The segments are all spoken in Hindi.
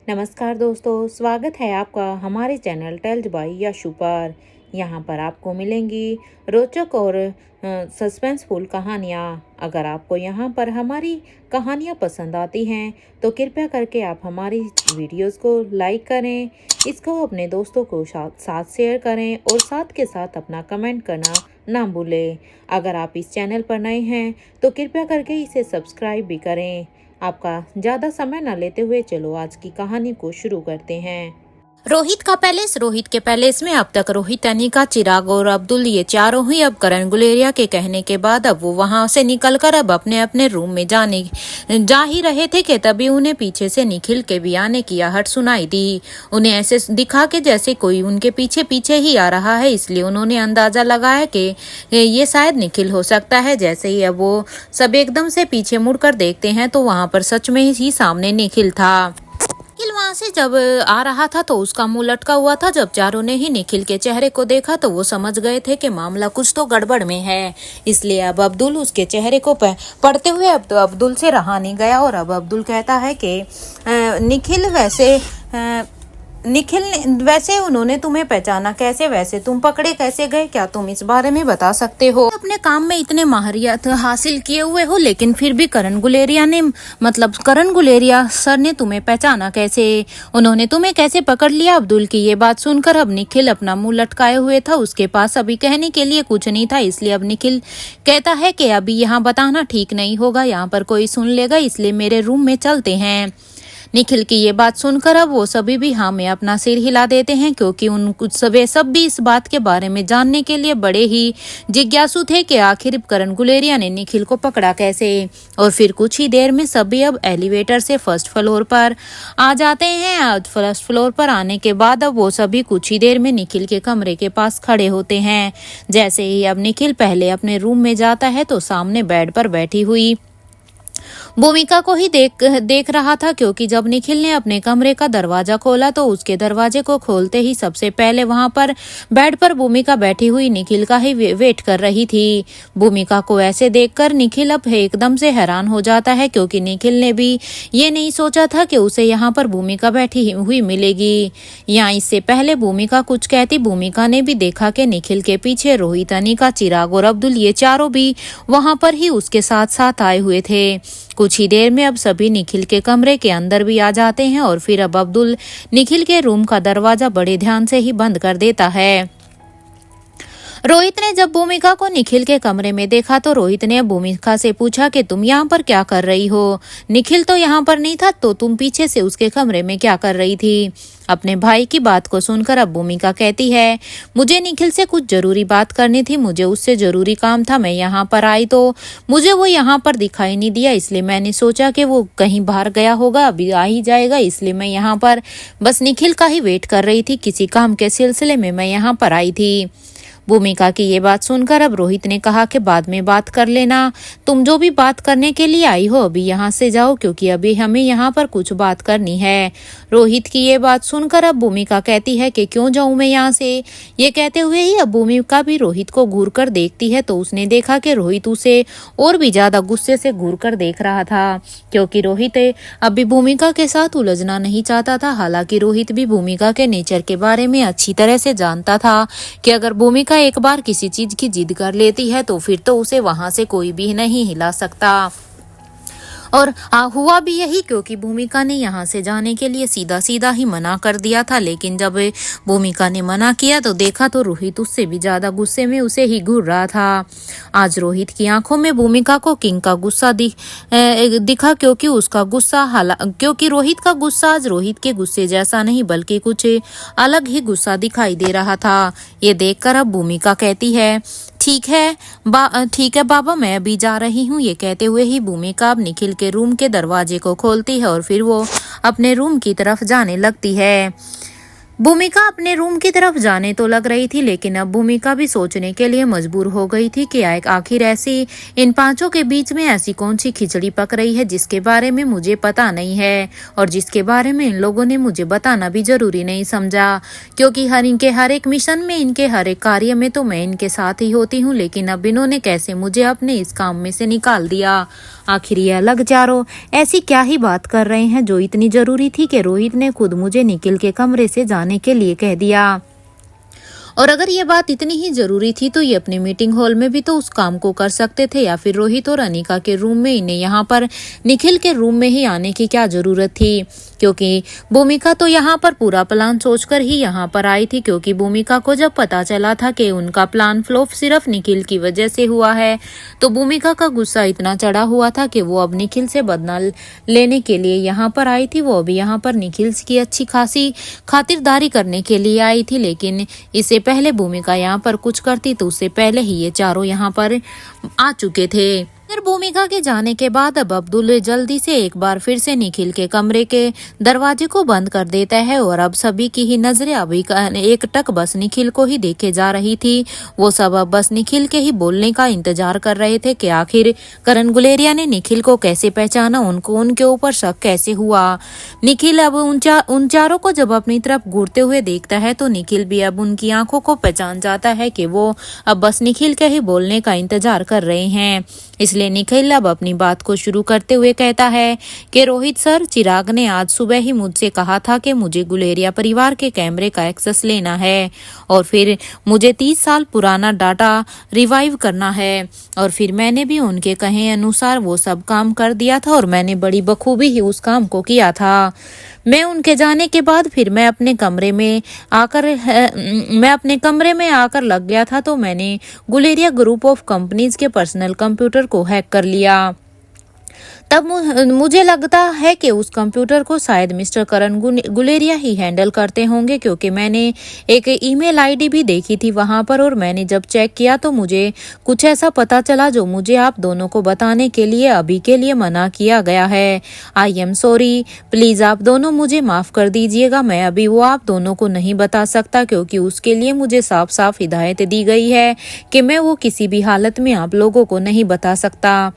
नमस्कार दोस्तों, स्वागत है आपका हमारे चैनल टेल्स बाय यशु पर। यहाँ पर आपको मिलेंगी रोचक और सस्पेंसफुल कहानियाँ। अगर आपको यहाँ पर हमारी कहानियाँ पसंद आती हैं तो कृपया करके आप हमारी वीडियोस को लाइक करें, इसको अपने दोस्तों को साथ शेयर करें और साथ के साथ अपना कमेंट करना ना भूलें। अगर आप इस चैनल पर नए हैं तो कृपया करके इसे सब्सक्राइब भी करें। आपका ज़्यादा समय न लेते हुए चलो आज की कहानी को शुरू करते हैं। रोहित का पैलेस। रोहित के पैलेस में अब तक रोहित, अनिका, चिराग और अब्दुल ये चारों ही अब करण गुलेरिया के कहने के बाद अब वो वहां से निकलकर अब अपने अपने रूम में जा ही रहे थे कि तभी उन्हें पीछे से निखिल के भी आने की आहट सुनाई दी। उन्हें ऐसे दिखा कि जैसे कोई उनके पीछे पीछे ही आ रहा है, इसलिए उन्होंने अंदाजा लगाया कि ये शायद निखिल हो सकता है। जैसे ही अब वो सब एकदम से पीछे मुड़कर देखते हैं तो वहां पर सच में ही सामने निखिल था। निखिल वहां से जब आ रहा था तो उसका मुंह लटका हुआ था। जब चारों ने ही निखिल के चेहरे को देखा तो वो समझ गए थे कि मामला कुछ तो गड़बड़ में है। इसलिए अब अब्दुल उसके चेहरे को पढ़ते हुए अब तो अब्दुल से रहा नहीं गया और अब अब्दुल कहता है कि निखिल वैसे उन्होंने तुम्हें पहचाना कैसे, वैसे तुम पकड़े कैसे गए, क्या तुम इस बारे में बता सकते हो? अपने काम में इतने माहिरियत हासिल किए हुए हो लेकिन फिर भी करण गुलेरिया सर ने तुम्हें पहचाना कैसे, उन्होंने तुम्हें कैसे पकड़ लिया? अब्दुल की ये बात सुनकर अब निखिल अपना मुंह लटकाए हुए था। उसके पास अभी कहने के लिए कुछ नहीं था, इसलिए अब निखिल कहता है कि अभी यहाँ बताना ठीक नहीं होगा, यहाँ पर कोई सुन लेगा, इसलिए मेरे रूम में चलते हैं। निखिल की ये बात सुनकर अब वो सभी भी हाँ में अपना सिर हिला देते हैं, क्योंकि उन कुछ सब भी इस बात के बारे में जानने के लिए बड़े ही जिज्ञासु थे कि आखिर करण गुलेरिया ने निखिल को पकड़ा कैसे। और फिर कुछ ही देर में सभी अब एलिवेटर से फर्स्ट फ्लोर पर आ जाते हैं। फर्स्ट फ्लोर पर आने के बाद अब वो सभी कुछ ही देर में निखिल के कमरे के पास खड़े होते हैं। जैसे ही अब निखिल पहले अपने रूम में जाता है तो सामने बेड पर बैठी हुई भूमिका को ही देख रहा था, क्योंकि जब निखिल ने अपने कमरे का दरवाजा खोला तो उसके दरवाजे को खोलते ही सबसे पहले वहां पर बेड पर भूमिका बैठी हुई निखिल का ही वेट कर रही थी। भूमिका को ऐसे देखकर निखिल अब एकदम से हैरान हो जाता है, क्योंकि निखिल ने भी ये नहीं सोचा था कि उसे यहाँ पर भूमिका बैठी हुई मिलेगी। यहाँ इससे पहले भूमिका कुछ कहती भूमिका ने भी देखा कि निखिल के पीछे रोहित, अनिका, चिराग और अब्दुल ये चारों भी वहां पर ही उसके साथ साथ आए हुए थे। कुछ ही देर में अब सभी निखिल के कमरे के अंदर भी आ जाते हैं और फिर अब अब्दुल निखिल के रूम का दरवाजा बड़े ध्यान से ही बंद कर देता है। रोहित ने जब भूमिका को निखिल के कमरे में देखा तो रोहित ने भूमिका से पूछा कि तुम यहाँ पर क्या कर रही हो? निखिल तो यहाँ पर नहीं था, तो तुम पीछे से उसके कमरे में क्या कर रही थी? अपने भाई की बात को सुनकर अब भूमिका कहती है, मुझे निखिल से कुछ जरूरी बात करनी थी, मुझे उससे जरूरी काम था। मैं यहाँ पर आई तो मुझे वो यहाँ पर दिखाई नहीं दिया, इसलिए मैंने सोचा कि वो कहीं बाहर गया होगा, अभी आ ही जाएगा, इसलिए मैं यहाँ पर बस निखिल का ही वेट कर रही थी। किसी काम के सिलसिले में मैं यहाँ पर आई थी। भूमिका की ये बात सुनकर अब रोहित ने कहा कि बाद में बात कर लेना, तुम जो भी बात करने के लिए आई हो अभी यहाँ से जाओ, क्योंकि अभी हमें यहाँ पर कुछ बात करनी है। रोहित की ये बात सुनकर अब भूमिका कहती है कि क्यों जाऊं मैं यहाँ से? ये कहते हुए ही अब भूमिका भी रोहित को घूर कर देखती है तो उसने देखा कि रोहित उसे और भी ज्यादा गुस्से से घूर कर देख रहा था, क्योंकि रोहित अभी भूमिका के साथ उलझना नहीं चाहता था। हालांकि रोहित भी भूमिका के नेचर के बारे में अच्छी तरह से जानता था कि अगर भूमिका एक बार किसी चीज की जिद कर लेती है तो फिर तो उसे वहां से कोई भी नहीं हिला सकता। और हुआ भी यही, क्योंकि भूमिका ने यहाँ से जाने के लिए सीधा सीधा ही मना कर दिया था। लेकिन जब भूमिका ने मना किया तो देखा तो रोहित उससे भी ज्यादा गुस्से में उसे ही घूर रहा था। आज रोहित की आंखों में भूमिका को किंग का गुस्सा दिखा, क्योंकि रोहित का गुस्सा आज रोहित के गुस्से जैसा नहीं बल्कि कुछ अलग ही गुस्सा दिखाई दे रहा था। ये देखकर अब भूमिका कहती है, ठीक है बाबा, मैं अभी जा रही हूँ। ये कहते हुए ही भूमिका अब निखिल के रूम के दरवाजे को खोलती है और फिर वो अपने रूम की तरफ जाने लगती है। भूमिका अपने रूम की तरफ जाने तो लग रही थी, लेकिन अब भूमिका भी सोचने के लिए मजबूर हो गई थी कि आखिर ऐसी इन पांचों के बीच में ऐसी कौन सी खिचड़ी पक रही है जिसके बारे में मुझे पता नहीं है और जिसके बारे में इन लोगों ने मुझे बताना भी जरूरी नहीं समझा, क्योंकि इनके हर एक मिशन में, इनके हर एक कार्य में तो मैं इनके साथ ही होती हूँ, लेकिन अब इन्होंने कैसे मुझे अपने इस काम में से निकाल दिया। आखिर ये अलग चारों ऐसी क्या ही बात कर रहे हैं जो इतनी जरूरी थी कि रोहित ने खुद मुझे निखिल के कमरे से जाने के लिए कह दिया। और अगर ये बात इतनी ही जरूरी थी तो ये अपने मीटिंग हॉल में भी तो उस काम को कर सकते थे, या फिर रोहित और अनिका के रूम में, इन्हें यहाँ पर निखिल के रूम में ही आने की क्या जरूरत थी, क्योंकि भूमिका तो यहाँ पर पूरा प्लान सोचकर ही यहाँ पर आई थी, क्योंकि भूमिका को जब पता चला था कि उनका प्लान फ्लॉप सिर्फ निखिल की वजह से हुआ है, तो भूमिका का गुस्सा इतना चढ़ा हुआ था कि वो अब निखिल से बदला लेने के लिए यहाँ पर आई थी। वो अभी यहाँ पर निखिल की अच्छी खासी खातिरदारी करने के लिए आई थी, लेकिन इसे पहले भूमिका यहाँ पर कुछ करती तो उससे पहले ही ये चारों यहाँ पर आ चुके थे। फिर भूमिका के जाने के बाद अब अब्दुल जल्दी से एक बार फिर से निखिल के कमरे के दरवाजे को बंद कर देता है और अब सभी की ही नजरें अभी एक टक बस निखिल को ही देखे जा रही थी। वो सब अब बस निखिल के ही बोलने का इंतजार कर रहे थे कि आखिर करण गुलेरिया ने निखिल को कैसे पहचाना, उनको उनके ऊपर शक कैसे हुआ। निखिल अब उन चारों को जब अपनी तरफ घूरते हुए देखता है तो निखिल भी अब उनकी आंखों को पहचान जाता है कि वो अब बस निखिल के ही बोलने का इंतजार कर रहे हैं। इसलिए निखिल अब अपनी बात को शुरू करते हुए कहता है कि रोहित सर, चिराग ने आज सुबह ही मुझसे कहा था कि मुझे गुलेरिया परिवार के कैमरे का एक्सेस लेना है और फिर मुझे 30 साल पुराना डाटा रिवाइव करना है, और फिर मैंने भी उनके कहे अनुसार वो सब काम कर दिया था और मैंने बड़ी बखूबी ही उस काम को किया था। मैं उनके जाने के बाद फिर मैं अपने कमरे में आकर लग गया था, तो मैंने गुलेरिया ग्रुप ऑफ कंपनीज के पर्सनल कंप्यूटर को हैक कर लिया। तब मुझे लगता है कि उस कंप्यूटर को शायद मिस्टर करण गुलेरिया ही हैंडल करते होंगे, क्योंकि मैंने एक ईमेल आईडी भी देखी थी वहां पर, और मैंने जब चेक किया तो मुझे कुछ ऐसा पता चला जो मुझे आप दोनों को बताने के लिए अभी के लिए मना किया गया है। आई एम सॉरी, प्लीज आप दोनों मुझे माफ कर दीजिएगा। मैं अभी वो आप दोनों को नहीं बता सकता, क्योंकि उसके लिए मुझे साफ साफ हिदायत दी गई है कि मैं वो किसी भी हालत में आप लोगों को नहीं बता सकता।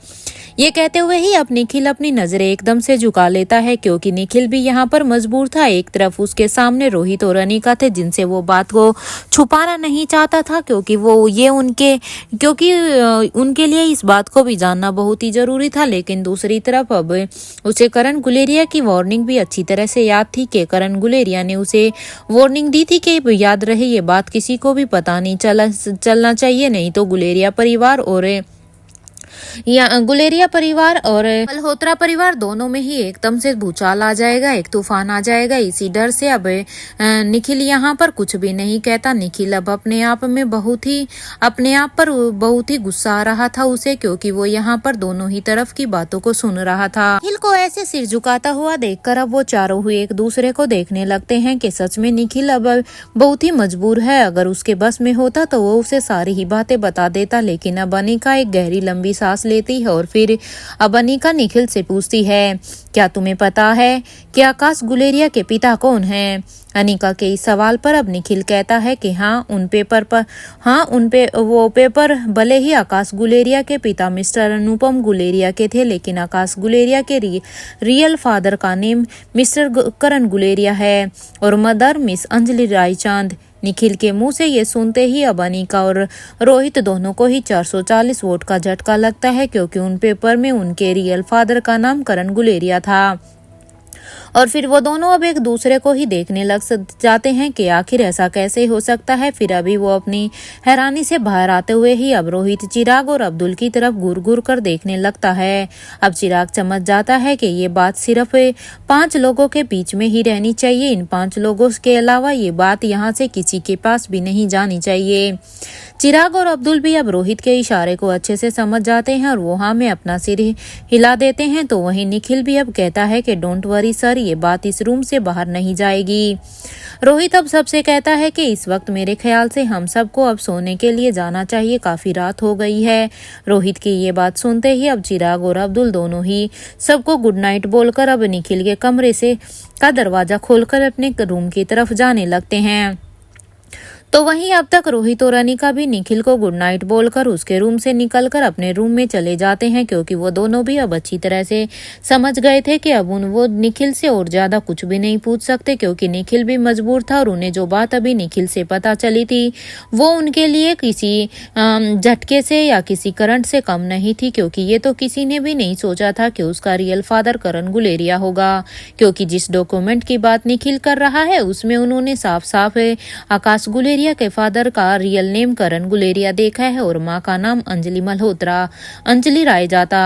ये कहते हुए ही अब निखिल अपनी नजरें एकदम से झुका लेता है, क्योंकि निखिल भी यहाँ पर मजबूर था। एक तरफ उसके सामने रोहित और अनिका थे जिनसे वो बात को छुपाना नहीं चाहता था, क्योंकि उनके लिए इस बात को भी जानना बहुत ही जरूरी था। लेकिन दूसरी तरफ अब उसे करण गुलेरिया की वार्निंग भी अच्छी तरह से याद थी कि करण गुलेरिया ने उसे वार्निंग दी थी कि याद रहे ये बात किसी को भी पता नहीं चलना चाहिए, नहीं तो गुलेरिया परिवार और मल्होत्रा परिवार दोनों में ही एकदम से भूचाल आ जाएगा, एक तूफान आ जाएगा। इसी डर से अब निखिल यहाँ पर कुछ भी नहीं कहता। निखिल अब अपने आप पर बहुत ही गुस्सा आ रहा था उसे, क्योंकि वो यहाँ पर दोनों ही तरफ की बातों को सुन रहा था। निखिल को ऐसे सिर झुकाता हुआ देखकर अब वो चारों हुए एक दूसरे को देखने लगते हैं कि सच में निखिल अब बहुत ही मजबूर है। अगर उसके बस में होता तो वो उसे सारी ही बातें बता देता, लेकिन अब अनिका एक गहरी लंबी सांस लेती है और फिर अब अनिका निखिल से पूछती है, क्या तुम्हें पता है कि आकाश गुलेरिया के पिता कौन हैं? अनिका के इस सवाल पर अब निखिल कहता है कि वो पेपर भले ही आकाश गुलेरिया के पिता मिस्टर अनुपम गुलेरिया के थे, लेकिन आकाश गुलेरिया के रियल फादर का नेम मिस्टर करण गुलेरिया है और मदर मिस अंजलि रायचांद। निखिल के मुंह से ये सुनते ही अब अनिका और रोहित दोनों को ही 440 वोट का झटका लगता है, क्योंकि उन पेपर में उनके रियल फादर का नाम करण गुलेरिया था। और फिर वो दोनों अब एक दूसरे को ही देखने लग जाते हैं कि आखिर ऐसा कैसे हो सकता है। फिर अभी वो अपनी हैरानी से बाहर आते हुए ही अब रोहित, चिराग और अब्दुल की तरफ घूर घूर कर देखने लगता है। अब चिराग समझ जाता है कि ये बात सिर्फ 5 लोगों के बीच में ही रहनी चाहिए। इन 5 लोगों के अलावा ये बात यहाँ से किसी के पास भी नहीं जानी चाहिए। चिराग और अब्दुल भी अब रोहित के इशारे को अच्छे से समझ जाते हैं और वो हाँ में अपना सिर हिला देते हैं। तो वहीं निखिल भी अब कहता है कि डोंट वरी सर, ये बात इस रूम से बाहर नहीं जाएगी। रोहित अब सबसे कहता है कि इस वक्त मेरे ख्याल से हम सबको अब सोने के लिए जाना चाहिए, काफी रात हो गई है। रोहित की ये बात सुनते ही अब चिराग और अब्दुल दोनों ही सबको गुड नाइट बोलकर अब निखिल के कमरे से का दरवाजा खोलकर अपने रूम की तरफ जाने लगते हैं। तो वहीं अब तक रोहित और अनिका भी निखिल को गुड नाइट बोलकर उसके रूम से निकलकर अपने रूम में चले जाते हैं, क्योंकि वो दोनों भी अब अच्छी तरह से समझ गए थे कि अब वो निखिल से और ज्यादा कुछ भी नहीं पूछ सकते, क्योंकि निखिल भी मजबूर था और उन्हें जो बात अभी निखिल से पता चली थी वो उनके लिए किसी झटके से या किसी करंट से कम नहीं थी, क्योंकि ये तो किसी ने भी नहीं सोचा था कि उसका रियल फादर करण गुलेरिया होगा। क्योंकि जिस डॉक्यूमेंट की बात निखिल कर रहा है उसमें उन्होंने साफ साफ आकाश गुलेरिया के फादर का रियल नेम करण गुलेरिया देखा है और माँ का नाम अंजलि मल्होत्रा, अंजलि राय जाता।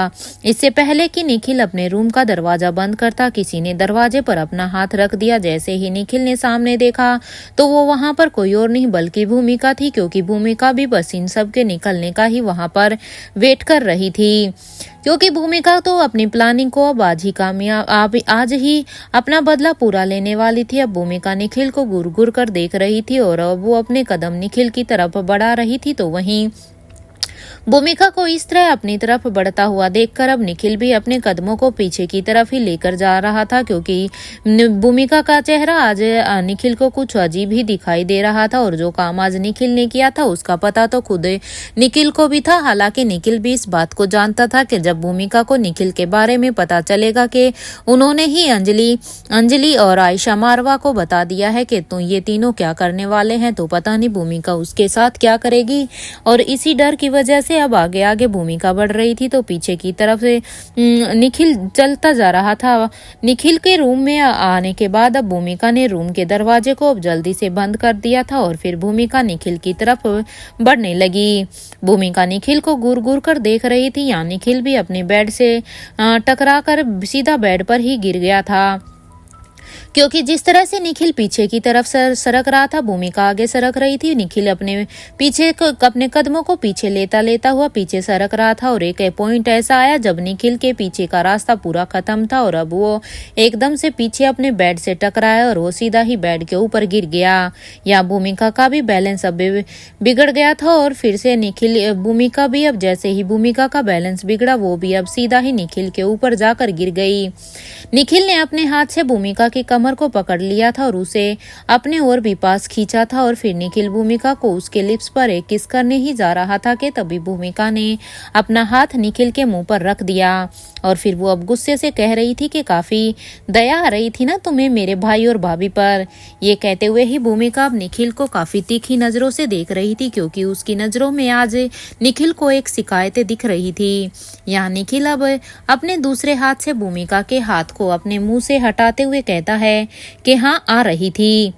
इससे पहले कि निखिल अपने रूम का दरवाजा बंद करता, किसी ने दरवाजे पर अपना हाथ रख दिया। जैसे ही निखिल ने सामने देखा तो वो वहां पर कोई और नहीं बल्कि भूमिका थी, क्योंकि भूमिका भी बस इन सब के निकलने का ही वहां पर वेट कर रही थी। क्योंकि भूमिका तो अपनी प्लानिंग को अब आज ही अपना बदला पूरा लेने वाली थी। अब भूमिका निखिल को घूर घूर कर देख रही थी और अब वो अपने कदम निखिल की तरफ बढ़ा रही थी। तो वहीं भूमिका को इस तरह अपनी तरफ बढ़ता हुआ देखकर अब निखिल भी अपने कदमों को पीछे की तरफ ही लेकर जा रहा था, क्योंकि भूमिका का चेहरा आज निखिल को कुछ अजीब ही दिखाई दे रहा था। और जो काम आज निखिल ने किया था उसका पता तो खुद निखिल को भी था। हालांकि निखिल भी इस बात को जानता था कि जब भूमिका को निखिल के बारे में पता चलेगा कि उन्होंने ही अंजलि और आयशा मारवा को बता दिया है कि तो ये तीनों क्या करने वाले हैं, तो पता नहीं भूमिका उसके साथ क्या करेगी। और इसी डर की वजह से अब आगे आगे भूमिका बढ़ रही थी, तो पीछे की तरफ से निखिल चलता जा रहा था। निखिल के रूम में आने के बाद अब भूमिका ने रूम के दरवाजे को अब जल्दी से बंद कर दिया था और फिर भूमिका निखिल की तरफ बढ़ने लगी। भूमिका निखिल को घूर घूर कर देख रही थी। यहाँ निखिल भी अपने बेड से टकरा कर सीधा बेड पर ही गिर गया था, क्योंकि जिस तरह से निखिल पीछे की तरफ सरक रहा था भूमिका आगे सरक रही थी। निखिल अपने कदमों को पीछे लेता हुआ पीछे सरक रहा था और एक पॉइंट ऐसा आया जब निखिल के पीछे का रास्ता पूरा खत्म था और अब वो एकदम से पीछे अपने बेड से टकराया और वो सीधा ही बेड के ऊपर गिर गया। या भूमिका का भी बैलेंस अब बिगड़ गया था और फिर से भूमिका भी अब जैसे ही भूमिका का बैलेंस बिगड़ा वो भी अब सीधा ही निखिल के ऊपर जाकर गिर गई। निखिल ने अपने हाथ से भूमिका की कमर को पकड़ लिया था और उसे अपने और भी पास खींचा था और फिर निखिल भूमिका को उसके लिप्स पर एक किस करने ही जा रहा था कि तभी भूमिका ने अपना हाथ निखिल के मुंह पर रख दिया और फिर वो अब गुस्से से कह रही थी कि काफी दया आ रही थी ना तुम्हें मेरे भाई और भाभी पर। ये कहते हुए ही भूमिका अब निखिल को काफी तीखी नजरों से देख रही थी, क्योंकि उसकी नजरों में आज निखिल को एक शिकायत दिख रही थी। यहाँ निखिल अब अपने दूसरे हाथ से भूमिका के हाथ को अपने मुंह से हटाते हुए कहता है कि हाँ आ रही थी।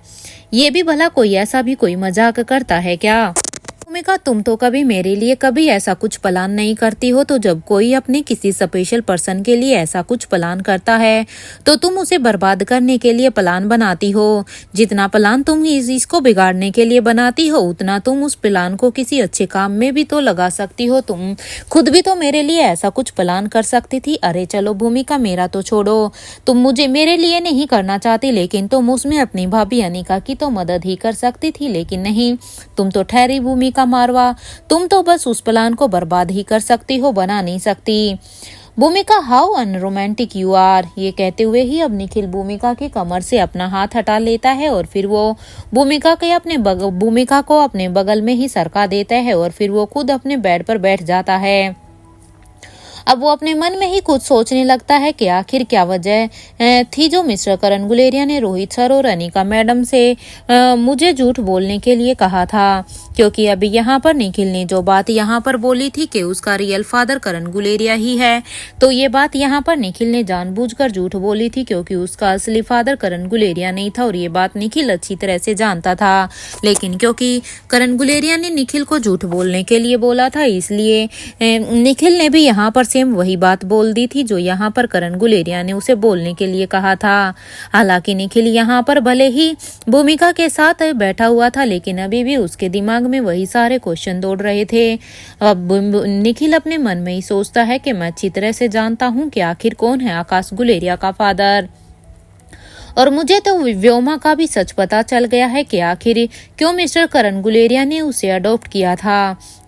ये भी भला कोई ऐसा भी कोई मजाक करता है क्या? भूमिका तुम तो कभी मेरे लिए कभी ऐसा कुछ प्लान नहीं करती हो, तो जब कोई अपने किसी स्पेशल पर्सन के लिए ऐसा कुछ प्लान करता है तो तुम उसे बर्बाद करने के लिए प्लान बनाती हो। जितना प्लान तुम इसको बिगाड़ने के लिए बनाती हो उतना तुम उस प्लान को किसी अच्छे काम में भी तो लगा सकती हो। तुम खुद भी तो मेरे लिए ऐसा कुछ प्लान कर सकती थी। अरे चलो भूमिका मेरा तो छोड़ो, तुम मुझे मेरे लिए नहीं करना चाहती, लेकिन तुम उसमें अपनी भाभी अनिका की तो मदद ही कर सकती थी। लेकिन नहीं, तुम तो ठहरी भूमिका मारवा, तुम तो बस उस प्लान को बर्बाद ही कर सकती हो, बना नहीं सकती। भूमिका हाउ अनरोमांटिक यू आर। ये कहते हुए ही अब निखिल भूमिका की कमर से अपना हाथ हटा लेता है और फिर वो भूमिका को अपने बगल में ही सरका देता है और फिर वो खुद अपने बेड पर बैठ जाता है। अब वो अपने मन में ही कुछ सोचने लगता है कि आखिर क्या वजह थी जो मिस्टर करण गुलेरिया ने रोहित सर और अनिका मैडम से मुझे झूठ बोलने के लिए कहा था। क्योंकि अभी यहाँ पर निखिल ने जो बात यहाँ पर बोली थी कि उसका रियल फादर करण गुलेरिया ही है, तो ये बात यहाँ पर निखिल ने जानबूझकर झूठ बोली थी, क्योंकि उसका असली फादर करण गुलेरिया नहीं था और ये बात निखिल अच्छी तरह से जानता था। लेकिन क्योंकि करण गुलेरिया ने निखिल को झूठ बोलने के लिए बोला था, इसलिए निखिल ने भी यहाँ पर सेम वही बात बोल दी थी जो यहाँ पर करण गुलेरिया ने उसे बोलने के लिए कहा था। हालांकि निखिल यहाँ पर भले ही भूमिका के साथ बैठा हुआ था, लेकिन अभी भी उसके दिमाग में वही सारे क्वेश्चन दौड़ रहे थे। अब निखिल अपने मन में ही सोचता है कि मैं अच्छी तरह से जानता हूँ कि आखिर कौन है आकाश गुलेरिया का फादर। और मुझे तो व्योमा का भी सच पता चल गया है कि आखिर क्यों मिस्टर करण गुलेरिया ने उसे अडॉप्ट किया था।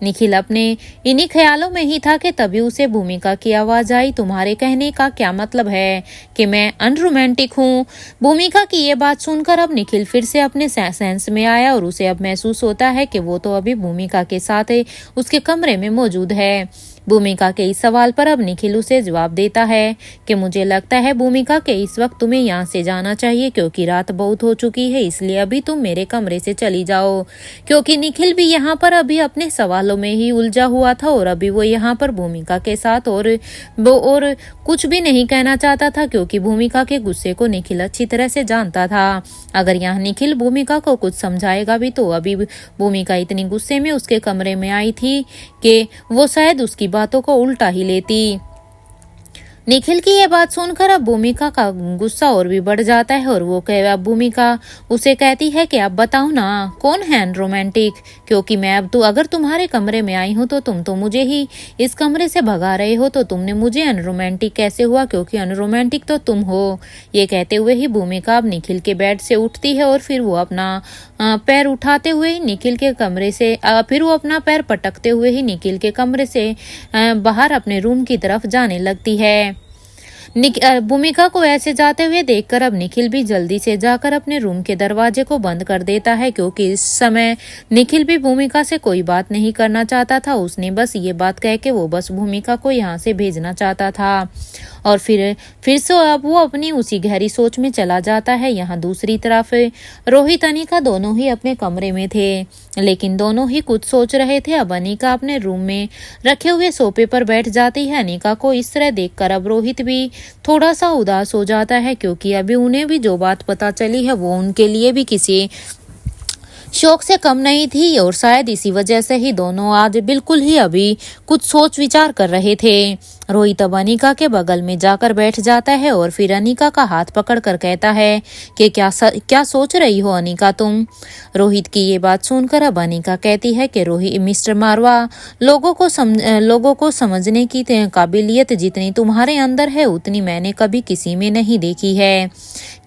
निखिल अपने इन्हीं ख्यालों में ही था कि तभी उसे भूमिका की आवाज आई, तुम्हारे कहने का क्या मतलब है कि मैं अनरोमांटिक हूँ। भूमिका की ये बात सुनकर अब निखिल फिर से अपने सेंस में आया और उसे अब महसूस होता है कि वो तो अभी भूमिका के साथ उसके कमरे में मौजूद है। भूमिका के इस सवाल पर अब निखिल उसे जवाब देता है कि मुझे लगता है भूमिका के इस वक्त तुम्हें यहाँ से जाना चाहिए क्योंकि रात बहुत हो चुकी है, इसलिए अभी तुम मेरे कमरे से चली जाओ। क्योंकि निखिल भी यहाँ पर अभी अपने सवालों में ही उलझा हुआ था और अभी वो यहाँ पर भूमिका के साथ और कुछ भी नहीं कहना चाहता था क्योंकि भूमिका के गुस्से को निखिल अच्छी तरह से जानता था। अगर यहाँ निखिल भूमिका को कुछ समझाएगा भी तो अभी भूमिका इतनी गुस्से में उसके कमरे में आई थी कि वो शायद उसकी बातों को उल्टा ही लेती। निखिल की यह बात सुनकर अब भूमिका का गुस्सा और भी बढ़ जाता है और वो अब भूमिका उसे कहती है कि अब बताओ ना कौन है अनरोमांटिक, क्योंकि मैं अब अगर तुम्हारे कमरे में आई हूँ तो तुम तो मुझे ही इस कमरे से भगा रहे हो, तो तुमने मुझे अनरोमांटिक कैसे हुआ, क्योंकि अनरोमांटिक तो तुम हो। ये कहते हुए ही भूमिका अब निखिल के बेड से उठती है और फिर वो अपना पैर उठाते हुए ही निखिल के कमरे से फिर वो अपना पैर पटकते हुए ही निखिल के कमरे से बाहर अपने रूम की तरफ जाने लगती है। भूमिका को ऐसे जाते हुए देखकर अब निखिल भी जल्दी से जाकर अपने रूम के दरवाजे को बंद कर देता है क्योंकि इस समय निखिल भी भूमिका से कोई बात नहीं करना चाहता था। उसने बस ये बात कह के वो बस भूमिका को यहाँ से भेजना चाहता था और फिर से अब वो अपनी उसी गहरी सोच में चला जाता है। यहाँ दूसरी तरफ रोहित अनिका दोनों ही अपने कमरे में थे, लेकिन दोनों ही कुछ सोच रहे थे। अब अनिका अपने रूम में रखे हुए सोफे पर बैठ जाती है। अनिका को इस तरह देखकर अब रोहित भी थोड़ा सा उदास हो जाता है क्योंकि अभी उन्हें भी जो बात पता चली है वो उनके लिए भी किसी शौक से कम नहीं थी और शायद इसी वजह से ही दोनों आज बिल्कुल ही अभी कुछ सोच विचार कर रहे थे। रोहित अब अनिका के बगल में जाकर बैठ जाता है और फिर अनिका का हाथ पकड़कर कहता है कि क्या सोच रही हो अनिका तुम। रोहित की ये बात सुनकर अब अनिका कहती है कि रोहित मिस्टर मारवा, लोगों को समझने की काबिलियत जितनी तुम्हारे अंदर है उतनी मैंने कभी किसी में नहीं देखी है।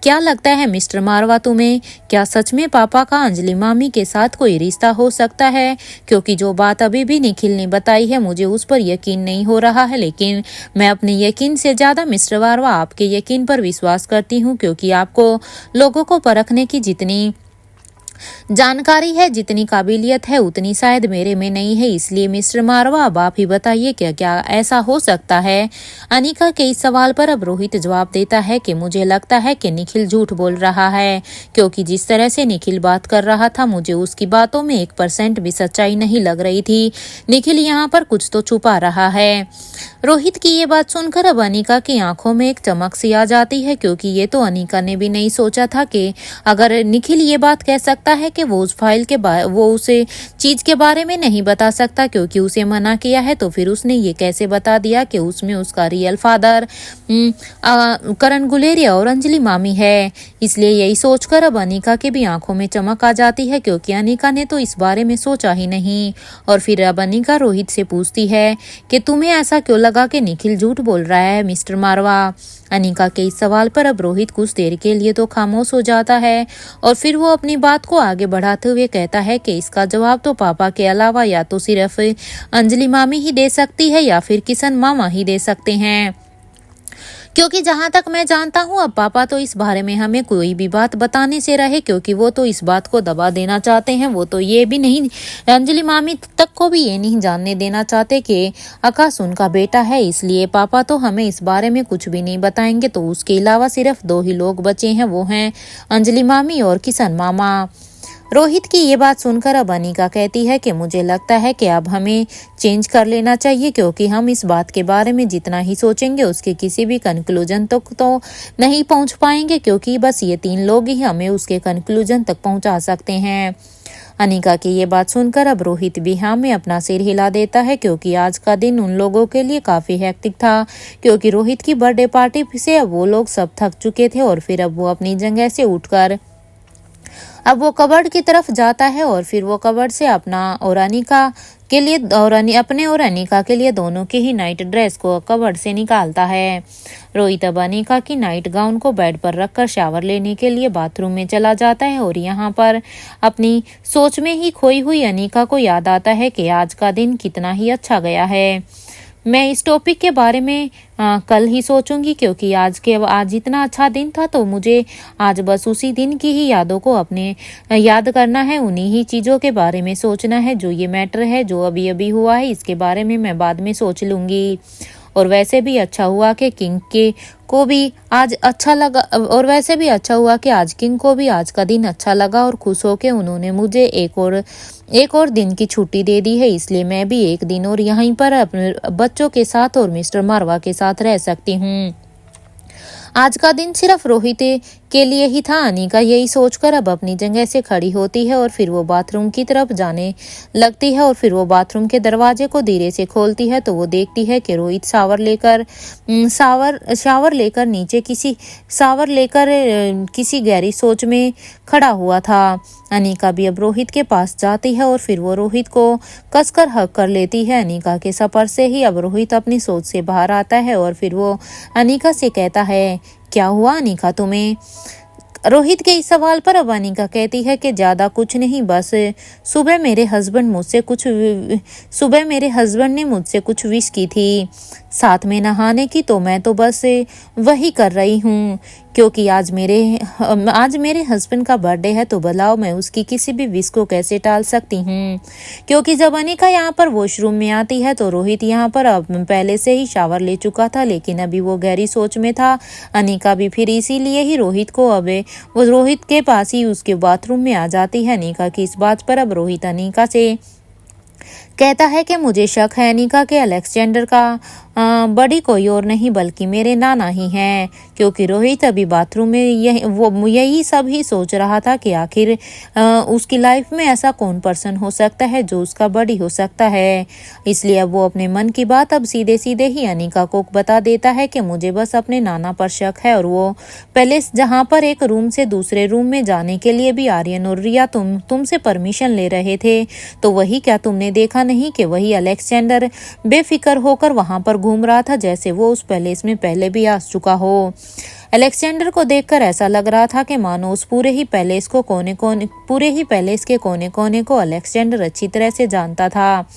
क्या लगता है मिस्टर मारवा तुम्हें, क्या सच में पापा का अंजलि मामी के साथ कोई रिश्ता हो सकता है? क्योंकि जो बात अभी भी निखिल ने बताई है मुझे उस पर यकीन नहीं हो रहा है, लेकिन मैं अपने यकीन से ज्यादा मिस्टर मारवा आपके यकीन पर विश्वास करती हूँ क्योंकि आपको लोगों को परखने की जितनी जानकारी है, जितनी काबिलियत है उतनी शायद मेरे में नहीं है। इसलिए मिस्टर मारवा अब आप ही बताइए क्या ऐसा हो सकता है। अनिका के इस सवाल पर अब रोहित जवाब देता है कि मुझे लगता है कि निखिल झूठ बोल रहा है क्योंकि जिस तरह से निखिल बात कर रहा था मुझे उसकी बातों में 1% भी सच्चाई नहीं लग रही थी। निखिल यहाँ पर कुछ तो छुपा रहा है। रोहित की ये बात सुनकर अब अनिका की आंखों में एक चमक सी आ जाती है क्योंकि ये तो अनिका ने भी नहीं सोचा था कि अगर निखिल ये बात कह सकता है कि वो उस फाइल के वो उसे चीज के बारे में नहीं बता सकता क्योंकि उसे मना किया है, तो फिर उसने ये कैसे बता दिया कि उसमें उसका रियल फादर करण गुलेरिया और अंजलि मामी है। इसलिए यही सोचकर अब अनिका के भी आंखों में चमक आ जाती है क्योंकि अनिका ने तो इस बारे में सोचा ही नहीं। और फिर अब अनिका रोहित से पूछती है कि तुम्हें ऐसा क्यों लगा कि निखिल झूठ बोल रहा है मिस्टर मारवा। अनिका के इस सवाल पर अब रोहित कुछ देर के लिए तो खामोश हो जाता है और फिर वो अपनी बात को आगे बढ़ाते हुए कहता है कि इसका जवाब तो पापा के अलावा या तो सिर्फ अंजलि मामी ही दे सकती है या फिर किशन मामा ही दे सकते हैं, क्योंकि जहां तक मैं जानता हूं अब पापा तो इस बारे में हमें कोई भी बात बताने से रहे क्योंकि वो तो इस बात को दबा देना चाहते हैं। वो तो ये भी नहीं, अंजलि मामी तक को भी ये नहीं जानने देना चाहते कि आकाश उनका बेटा है, इसलिए पापा तो हमें इस बारे में कुछ भी नहीं बताएंगे। तो उसके अलावा सिर्फ 2 ही लोग बचे हैं, वो हैं अंजलि मामी और किशन मामा। रोहित की ये बात सुनकर अब अनिका कहती है कि मुझे लगता है कि अब हमें चेंज कर लेना चाहिए क्योंकि हम इस बात के बारे में जितना ही सोचेंगे उसके किसी भी कंक्लूजन तक तो नहीं पहुंच पाएंगे क्योंकि बस ये 3 लोग ही हमें उसके कंक्लूजन तक पहुंचा सकते हैं। अनिका की ये बात सुनकर अब रोहित भी हाँ में अपना सिर हिला देता है क्योंकि आज का दिन उन लोगों के लिए काफी हेक्टिक था क्योंकि रोहित की बर्थडे पार्टी से अब वो लोग सब थक चुके थे और फिर अब वो अपनी जगह से उठकर अब वो कबर्ड की तरफ जाता है और फिर वो कबर्ड से अपना और अनिका के लिए और अपने और अनिका के लिए दोनों की ही नाइट ड्रेस को कबर्ड से निकालता है। रोहित अब अनिका की नाइट गाउन को बेड पर रखकर शावर लेने के लिए बाथरूम में चला जाता है और यहाँ पर अपनी सोच में ही खोई हुई अनिका को याद आता है कि आज का दिन कितना ही अच्छा गया है। मैं इस टॉपिक के बारे में कल ही सोचूंगी, क्योंकि आज इतना अच्छा दिन था, तो मुझे आज बस उसी दिन की ही यादों को अपने याद करना है, उन्हीं ही चीज़ों के बारे में सोचना है। जो ये मैटर है जो अभी अभी हुआ है इसके बारे में मैं बाद में सोच लूंगी। और वैसे भी अच्छा हुआ कि किंग के को भी आज अच्छा लगा, और वैसे भी अच्छा हुआ कि आज किंग को भी आज का दिन अच्छा लगा और खुश होके उन्होंने मुझे एक और दिन की छुट्टी दे दी है। इसलिए मैं भी एक दिन और यहीं पर अपने बच्चों के साथ और मिस्टर मारवा के साथ रह सकती हूँ। आज का दिन सिर्फ रोहित के लिए ही था। अनिका यही सोचकर अब अपनी जगह से खड़ी होती है और फिर वो बाथरूम की तरफ जाने लगती है और फिर वो बाथरूम के दरवाजे को धीरे से खोलती है तो वो देखती है कि रोहित शावर लेकर किसी गहरी सोच में खड़ा हुआ था। अनिका भी अब रोहित के पास जाती है और फिर वो रोहित को कसकर हक कर लेती है। अनिका के सफर से ही अब रोहित अपनी सोच से बाहर आता है और फिर वो अनिका से कहता है, क्या हुआ अनिका तुम्हें? रोहित के इस सवाल पर अब अनिका कहती है कि ज्यादा कुछ नहीं, बस सुबह मेरे हस्बैंड ने मुझसे कुछ विश की थी साथ में नहाने की, तो मैं तो बस वही कर रही हूँ, क्योंकि आज मेरे हस्बैंड का बर्थडे है, तो बताओ मैं उसकी किसी भी विश को कैसे टाल सकती हूँ। क्योंकि जब अनिका यहाँ पर वॉशरूम में आती है तो रोहित यहाँ पर अब पहले से ही शावर ले चुका था, लेकिन अभी वो गहरी सोच में था। अनिका भी फिर इसीलिए ही वो रोहित के पास ही उसके बाथरूम में आ जाती है। अनिका की इस बात पर अब रोहित अनिका से कहता है कि मुझे शक है अनिका के अलेक्जेंडर का बड़ी कोई और नहीं बल्कि मेरे नाना ही हैं, क्योंकि रोहित अभी बाथरूम में यही सब ही सोच रहा था कि आखिर उसकी लाइफ में ऐसा कौन पर्सन हो सकता है जो उसका बड़ी हो सकता है। इसलिए अब वो अपने मन की बात अब सीधे सीधे ही अनिका को बता देता है कि मुझे बस अपने नाना पर शक है, और वो पैलेस जहाँ पर एक रूम से दूसरे रूम में जाने के लिए भी आर्यन और रिया तुमसे परमिशन ले रहे थे, तो वही क्या तुमने देखा नहीं कि वही अलेक्जेंडर बेफिक्र होकर वहां पर घूम रहा था, जैसे वो उस पैलेस में पहले भी आ चुका हो। अलेक्जेंडर को देखकर ऐसा लग रहा था कि मानो उस पूरे ही पैलेस के कोने कोने को अलेक्जेंडर अच्छी तरह से जानता था।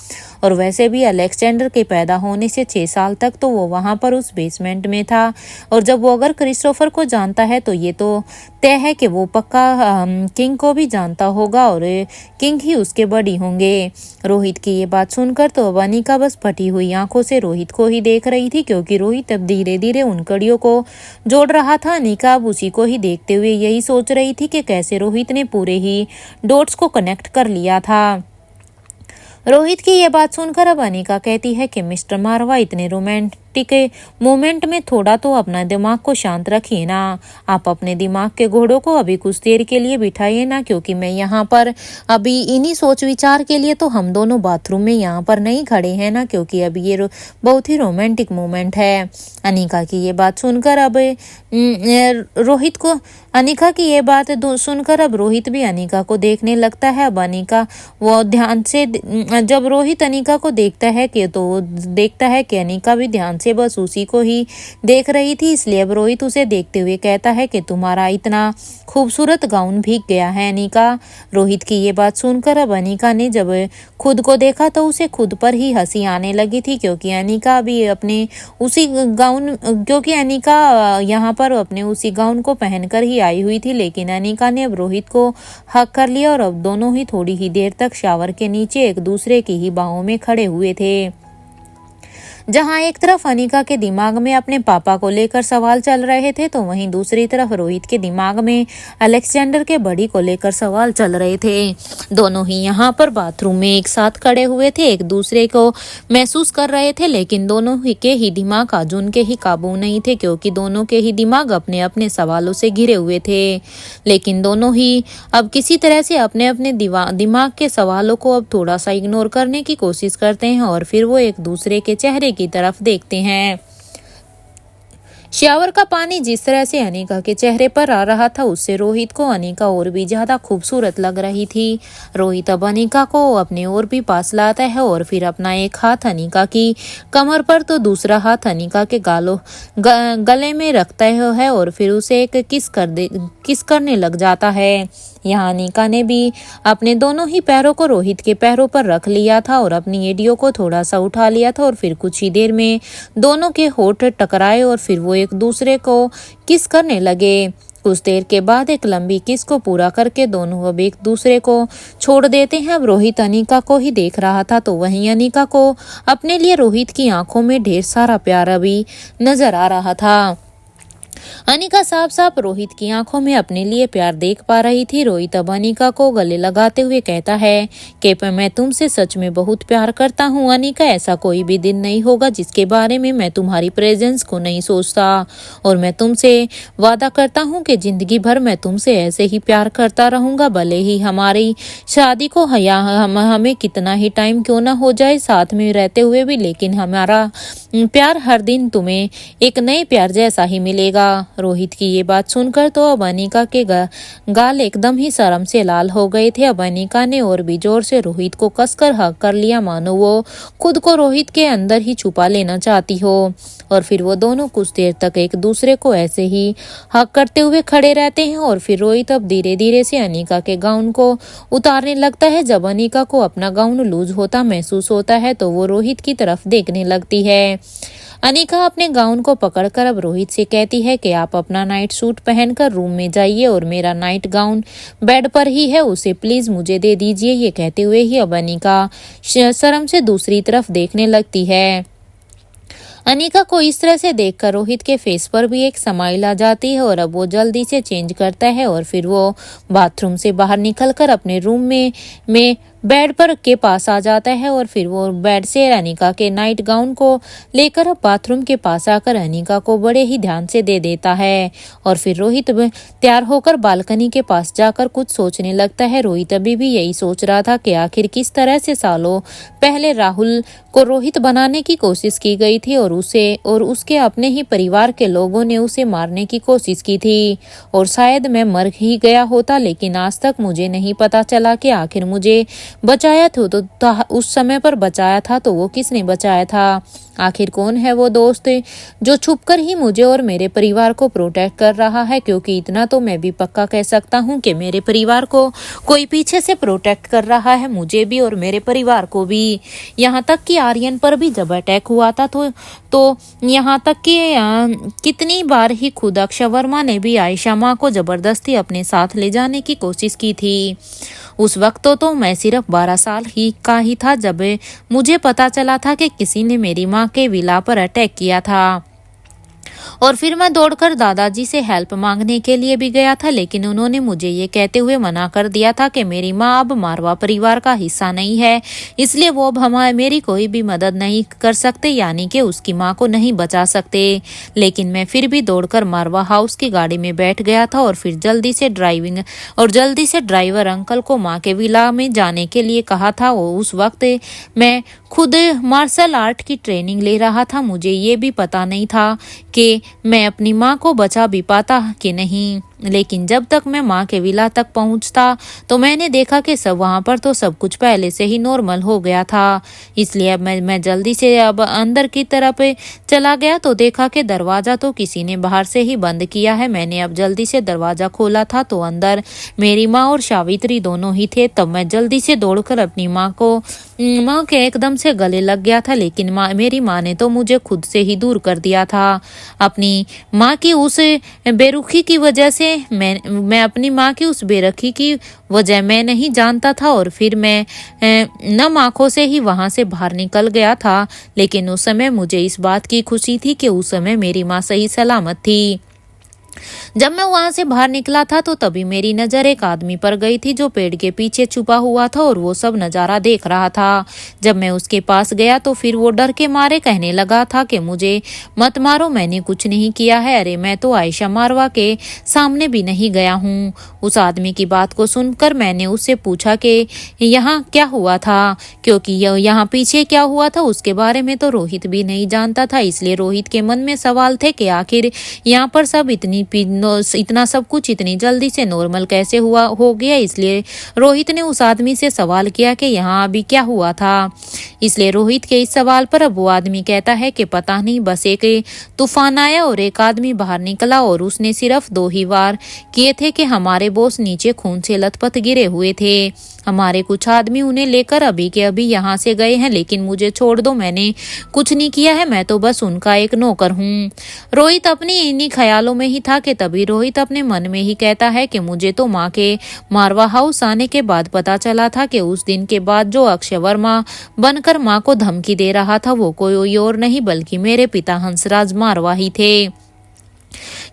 और वैसे भी अलेक्जेंडर के पैदा होने से 6 साल तक तो वो वहां पर उस बेसमेंट में था, और जब वो अगर क्रिस्टोफर को जानता है तो ये तो तय है कि वो पक्का किंग को भी जानता होगा और किंग ही उसके बड़ी होंगे। रोहित की ये बात सुनकर तो अनिका बस फटी हुई आंखों से रोहित को ही देख रही थी, क्योंकि रोहित अब धीरे धीरे उन कड़ियों को जोड़ रहा था। अनिका अब उसी को ही देखते हुए यही सोच रही थी कि कैसे रोहित ने पूरे ही डॉट्स को कनेक्ट कर लिया था। रोहित की ये बात सुनकर अब अनिका कहती है कि मिस्टर मारवा, इतने रोमांटिक मोमेंट में थोड़ा तो अपना दिमाग को शांत रखिए ना। आप अपने दिमाग के घोड़ों को अभी कुछ देर के लिए बिठाइए ना, क्योंकि मैं यहाँ पर अभी इन्हीं सोच विचार के लिए तो हम दोनों बाथरूम में यहाँ पर नहीं खड़े हैं ना, क्योंकि अभी ये बहुत ही रोमांटिक मोमेंट है। अनिका की ये बात सुनकर अब रोहित भी अनिका को देखने लगता है। अब अनिका वो ध्यान से जब रोहित अनिका को देखता है कि अनिका भी ध्यान से बस उसी को ही देख रही थी, इसलिए अब रोहित उसे देखते हुए कहता है कि तुम्हारा इतना खूबसूरत गाउन भीग गया है अनिका। रोहित की ये बात सुनकर अब अनिका ने जब खुद को देखा तो उसे खुद पर ही हंसी आने लगी थी, क्योंकि अनिका यहाँ पर अपने उसी गाउन को पहनकर ही आई हुई थी। लेकिन अनिका ने अब रोहित को हक कर लिया और अब दोनों ही थोड़ी ही देर तक शावर के नीचे एक दूसरे की ही बाहों में खड़े हुए थे। जहां एक तरफ अनिका के दिमाग में अपने पापा को लेकर सवाल चल रहे थे, तो वहीं दूसरी तरफ रोहित के दिमाग में अलेक्जेंडर के बड़ी को लेकर सवाल चल रहे थे। दोनों ही यहाँ पर बाथरूम में एक साथ खड़े हुए थे, एक दूसरे को महसूस कर रहे थे, लेकिन दोनों ही के ही दिमाग आज उनके ही काबू नहीं थे, क्योंकि दोनों के ही दिमाग अपने अपने सवालों से घिरे हुए थे। लेकिन दोनों ही अब किसी तरह से अपने अपने दिमाग के सवालों को अब थोड़ा सा इग्नोर करने की कोशिश करते हैं और फिर वो एक दूसरे के चेहरे की तरफ देखते हैं। शावर का पानी जिस तरह से अनिका के चेहरे पर आ रहा था उससे रोहित को अनिका और भी ज्यादा खूबसूरत लग रही थी। रोहित अब अनिका को अपने और भी पास लाता है और फिर अपना एक हाथ अनिका की कमर पर तो दूसरा हाथ अनिका के गले में रखता है और फिर उसे एक किस करने लग जाता है। यहाँ अनिका ने भी अपने दोनों ही पैरों को रोहित के पैरों पर रख लिया था और अपनी एडियो को थोड़ा सा उठा लिया था और फिर कुछ ही देर में दोनों के होठ टकराए और फिर वो एक दूसरे को किस करने लगे। कुछ देर के बाद एक लंबी किस को पूरा करके दोनों अब एक दूसरे को छोड़ देते हैं। अब रोहित अनिका को ही देख रहा था तो वहीं अनिका को अपने लिए रोहित की आंखों में ढेर सारा प्यार अभी नजर आ रहा था। अनिका साफ साफ रोहित की आंखों में अपने लिए प्यार देख पा रही थी। रोहित अब अनिका को गले लगाते हुए कहता है कि मैं तुमसे सच में बहुत प्यार करता हूँ अनिका, ऐसा कोई भी दिन नहीं होगा जिसके बारे में मैं तुम्हारी प्रेजेंस को नहीं सोचता और मैं तुमसे वादा करता हूँ कि जिंदगी भर मैं तुमसे ऐसे ही प्यार करता रहूंगा, भले ही हमारी शादी को हमें कितना ही टाइम क्यों ना हो जाए साथ में रहते हुए भी, लेकिन हमारा प्यार हर दिन तुम्हें एक नए प्यार जैसा ही मिलेगा। रोहित की ये बात सुनकर तो अब अनिका के गाल एकदम ही शर्म से लाल हो गए थे। अब अनिका ने और भी जोर से रोहित को कसकर हक कर लिया मानो वो खुद को रोहित के अंदर ही छुपा लेना चाहती हो और फिर वो दोनों कुछ देर तक एक दूसरे को ऐसे ही हक करते हुए खड़े रहते हैं और फिर रोहित अब धीरे धीरे से अनिका के गाउन को उतारने लगता है। जब अनिका को अपना गाउन लूज होता महसूस होता है तो वो रोहित की तरफ देखने लगती है। अनिका अपने गाउन को पकड़कर अब रोहित से कहती है कि आप अपना नाइट सूट पहनकर रूम में जाइए और मेरा नाइट गाउन बेड पर ही है, उसे प्लीज मुझे दे दीजिए। ये कहते हुए ही अब अनिका शर्म से दूसरी तरफ देखने लगती है। अनिका को इस तरह से देखकर रोहित के फेस पर भी एक स्माइल आ जाती है और अब वो जल्दी से चेंज करता है और फिर वो बाथरूम से बाहर निकलकर अपने रूम में बेड पर के पास आ जाता है और फिर वो बेड से अनिका के नाइट गाउन को लेकर अब बाथरूम के पास आकर अनिका को बड़े ही ध्यान से दे देता है और फिर रोहित तैयार होकर बालकनी के पास जाकर कुछ सोचने लगता है। रोहित अभी भी यही सोच रहा था कि आखिर किस तरह से सालों पहले राहुल को रोहित बनाने की कोशिश की गई थी और उसके अपने ही परिवार के लोगों ने उसे मारने की कोशिश की थी और शायद मैं मर ही गया होता, लेकिन आज तक मुझे नहीं पता चला कि आखिर मुझे बचाया तो उस समय पर बचाया था तो वो किसने बचाया था। आखिर कौन है वो दोस्त जो छुपकर ही मुझे और मेरे परिवार को प्रोटेक्ट कर रहा है, क्योंकि इतना तो मैं भी पक्का कह सकता हूँ कि मेरे परिवार को कोई पीछे से प्रोटेक्ट कर रहा है, मुझे भी और मेरे परिवार को भी। यहाँ तक कि आर्यन पर भी जब अटैक हुआ था तो यहाँ तक कि कितनी बार ही खुद अक्षय वर्मा ने भी आयशा माँ को जबरदस्ती अपने साथ ले जाने की कोशिश की थी। उस वक्त तो मैं सिर्फ 12 साल का ही था जब मुझे पता चला था कि किसी ने मेरी माँ के विला पर अटैक किया था और फिर मैं दौड़कर दादाजी से हेल्प मांगने के लिए भी गया था, लेकिन उन्होंने मुझे ये कहते हुए मना कर दिया था कि मेरी माँ अब मारवा परिवार का हिस्सा नहीं है, इसलिए वो अब मेरी कोई भी मदद नहीं कर सकते, यानी कि उसकी माँ को नहीं बचा सकते। लेकिन मैं फिर भी दौड़कर मारवा हाउस की गाड़ी में बैठ गया था और फिर जल्दी से ड्राइवर अंकल को माँ के विला में जाने के लिए कहा था। उस वक्त मैं खुद मार्शल आर्ट की ट्रेनिंग ले रहा था, मुझे ये भी पता नहीं था कि मैं अपनी माँ को बचा भी पाता कि नहीं। लेकिन जब तक मैं माँ के विला तक पहुँचता तो मैंने देखा कि वहाँ पर तो सब कुछ पहले से ही नॉर्मल हो गया था, इसलिए अब मैं जल्दी से अब अंदर की तरफ चला गया तो देखा कि दरवाज़ा तो किसी ने बाहर से ही बंद किया है। मैंने अब जल्दी से दरवाज़ा खोला था तो अंदर मेरी माँ और सावित्री दोनों ही थे। तब मैं जल्दी से दौड़कर अपनी माँ के एकदम से गले लग गया था, लेकिन मेरी माँ ने तो मुझे खुद से ही दूर कर दिया था। अपनी माँ की उस बेरुखी की वजह से मैं अपनी माँ की उस बेरखी की वजह मैं नहीं जानता था और फिर मैं नम आंखों से ही वहां से बाहर निकल गया था। लेकिन उस समय मुझे इस बात की खुशी थी कि उस समय मेरी माँ सही सलामत थी। जब मैं वहां से बाहर निकला था तो तभी मेरी नजर एक आदमी पर गई थी जो पेड़ के पीछे छुपा हुआ था और वो सब नजारा देख रहा था। जब मैं उसके पास गया तो फिर वो डर के मारे कहने लगा था कि मुझे मत मारो, मैंने कुछ नहीं किया है। अरे मैं तो आयशा मारवा के सामने भी नहीं गया हूँ। उस आदमी की बात को सुनकर मैंने उससे पूछा कि यहाँ क्या हुआ था, क्योंकि यहाँ पीछे क्या हुआ था उसके बारे में तो रोहित भी नहीं जानता था। इसलिए रोहित के मन में सवाल थे कि आखिर यहाँ पर सब इतना सब कुछ इतनी जल्दी से नॉर्मल कैसे हो गया। इसलिए रोहित ने उस आदमी से सवाल किया कि यहाँ अभी क्या हुआ था। इसलिए रोहित के इस सवाल पर अब वो आदमी कहता है कि पता नहीं, बस एक तूफान आया और एक आदमी बाहर निकला और उसने सिर्फ 2 ही वार किए थे कि हमारे बॉस नीचे खून से लथपथ गिरे हुए थे। हमारे कुछ आदमी उन्हें लेकर अभी के अभी यहाँ से गए हैं, लेकिन मुझे छोड़ दो, मैंने कुछ नहीं किया है, मैं तो बस उनका एक नौकर हूँ। रोहित अपनी इन्हीं ख्यालों में ही था कि तभी रोहित अपने मन में ही कहता है कि मुझे तो माँ के मारवा हाउस आने के बाद पता चला था कि उस दिन के बाद जो अक्षय वर्मा बनकर माँ को धमकी दे रहा था वो कोई और नहीं बल्कि मेरे पिता हंसराज मारवा ही थे।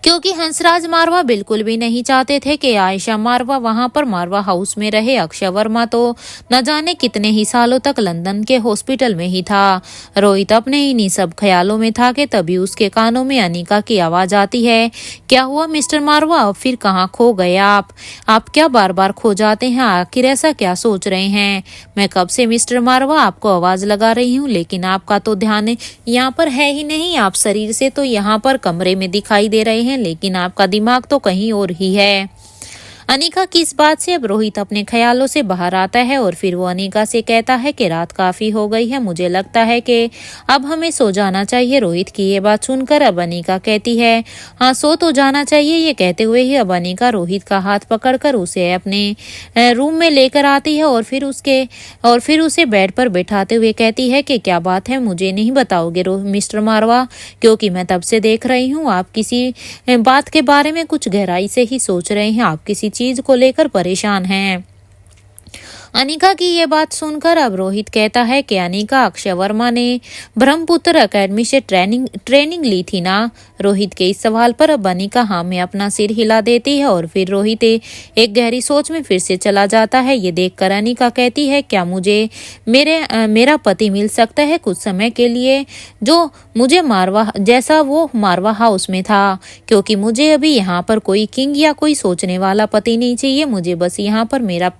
क्योंकि हंसराज मारवा बिल्कुल भी नहीं चाहते थे कि आयशा मारवा वहां पर मारवा हाउस में रहे। अक्षय वर्मा तो न जाने कितने ही सालों तक लंदन के हॉस्पिटल में ही था। रोहित अपने इन्हीं सब ख्यालों में था कि तभी उसके कानों में अनिका की आवाज आती है, क्या हुआ मिस्टर मारवा, अब फिर कहाँ खो गए आप क्या बार बार खो जाते हैं, आखिर ऐसा क्या सोच रहे हैं। मैं कब से मिस्टर मारवा आपको आवाज लगा रही हूँ, लेकिन आपका तो ध्यान यहाँ पर है ही नहीं। आप शरीर से तो यहाँ पर कमरे में दिखाई दे रहे हैं, लेकिन आपका दिमाग तो कहीं और ही है। अनिका की इस बात से अब रोहित अपने ख्यालों से बाहर आता है और फिर वो अनिका से कहता है कि रात काफी हो गई है, मुझे लगता है कि अब हमें सो जाना चाहिए। रोहित की ये बात सुनकर अब अनिका कहती है, हाँ सो तो जाना चाहिए। ये कहते हुए ही अब अनिका रोहित का हाथ पकड़कर उसे अपने रूम में लेकर आती है और फिर उसे बेड पर बैठाते हुए कहती है कि क्या बात है, मुझे नहीं बताओगे मिस्टर मारवा, क्योंकि मैं तब से देख रही हूँ आप किसी बात के बारे में कुछ गहराई से ही सोच रहे हैं, आप किसी चीज को लेकर परेशान हैं। अनिका की ये बात सुनकर अब रोहित कहता है कि अनिका, अक्षय वर्मा ने ब्रह्मपुत्र एकेडमी से ट्रेनिंग ली थी ना। रोहित के इस सवाल पर अब अनिका हाँ में अपना सिर हिला देती है और फिर रोहित एक गहरी सोच में फिर से चला जाता है। ये देखकर अनिका कहती है, क्या मुझे मेरा पति मिल सकता है कुछ समय के लिए, जो मुझे मारवा हाउस में था, क्योंकि मुझे अभी यहाँ पर कोई किंग या कोई सोचने वाला पति नहीं चाहिए, मुझे बस यहाँ पर मेरा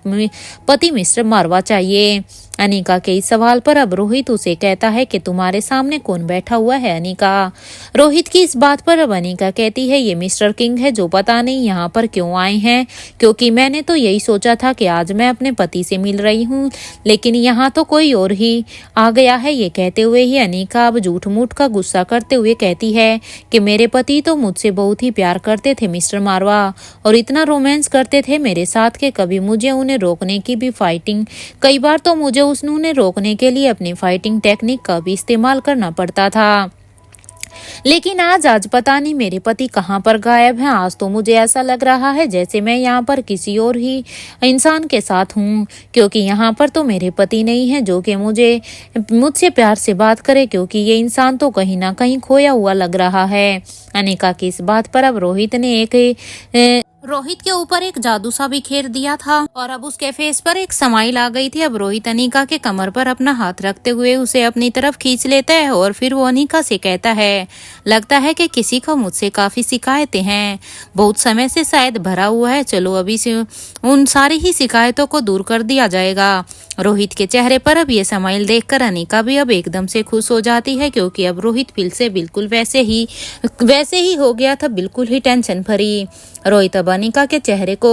पति मिस्टर मारवा चाहिए। अनिका के इस सवाल पर अब रोहित उसे कहता है कि तुम्हारे सामने कौन बैठा हुआ है अनिका। रोहित की इस बात पर अब अनिका कहती है, ये मिस्टर किंग है जो पता नहीं यहाँ पर क्यों आए हैं, क्योंकि मैंने तो यही सोचा था कि आज मैं अपने पति से मिल रही हूँ, लेकिन यहाँ तो कोई और ही आ गया है। ये कहते हुए ही अनिका अब झूठ मूठ का गुस्सा करते हुए कहती है कि मेरे पति तो मुझसे बहुत ही प्यार करते थे मिस्टर मारवा, और इतना रोमांस करते थे मेरे साथ के कभी मुझे उन्हें रोकने की भी फाइटिंग, कई बार तो मुझे उन्हें रोकने के लिए अपनी फाइटिंग टेक्निक का भी इस्तेमाल करना पड़ता था। लेकिन आज पता नहीं मेरे पति कहाँ पर गायब हैं। आज तो मुझे ऐसा लग रहा है जैसे मैं यहाँ पर किसी और ही इंसान के साथ हूँ, क्योंकि यहाँ पर तो मेरे पति नहीं है जो कि मुझसे प्यार से बात करे, क्योंकि ये इंसान तो कहीं ना कहीं खोया हुआ लग रहा है। अनिका की इस बात पर अब रोहित के ऊपर एक जादू सा बिखेर दिया था और अब उसके फेस पर एक स्माइल आ गई थी। अब रोहित अनिका के कमर पर अपना हाथ रखते हुए उसे अपनी तरफ खींच लेता है और फिर वो अनिका से कहता है, लगता है कि किसी को मुझसे काफी शिकायतें हैं, बहुत समय से शायद भरा हुआ है, चलो अभी से उन सारी ही शिकायतों को दूर कर दिया जाएगा। रोहित के चेहरे पर अब ये स्माइल देखकर अनिका भी अब एकदम से खुश हो जाती है, क्योंकि अब रोहित फिर से बिल्कुल वैसे ही हो गया था, बिल्कुल ही टेंशन भरी। रोहित अब अनिका के चेहरे को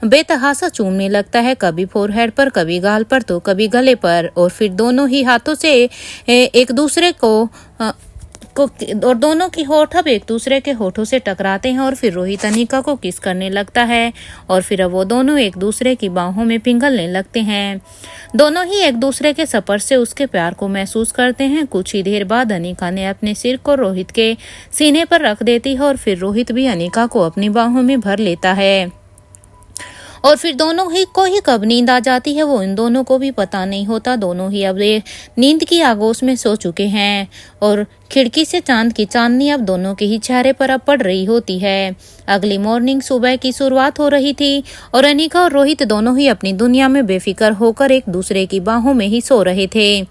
बेतहासा चूमने लगता है, कभी फोरहेड पर, कभी गाल पर, तो कभी गले पर, और फिर दोनों ही हाथों से एक दूसरे को और दोनों की होठ अब एक दूसरे के होठों से टकराते हैं और फिर रोहित अनिका को किस करने लगता है और फिर अब वो दोनों एक दूसरे की बाहों में पिघलने लगते हैं। दोनों ही एक दूसरे के स्पर्श से उसके प्यार को महसूस करते हैं। कुछ ही देर बाद अनिका ने अपने सिर को रोहित के सीने पर रख देती है और फिर रोहित भी अनिका को अपनी बाहों में भर लेता है और फिर दोनों ही को ही कब नींद आ जाती है वो इन दोनों को भी पता नहीं होता। दोनों ही अब नींद की आगोश में सो चुके हैं और खिड़की से चांद की चांदनी अब दोनों के ही चेहरे पर अब पड़ रही होती है। अगली मॉर्निंग सुबह की शुरुआत हो रही थी और अनिका और रोहित दोनों ही अपनी दुनिया में बेफिक्र होकर एक दूसरे की बाहों में ही सो रहे थे।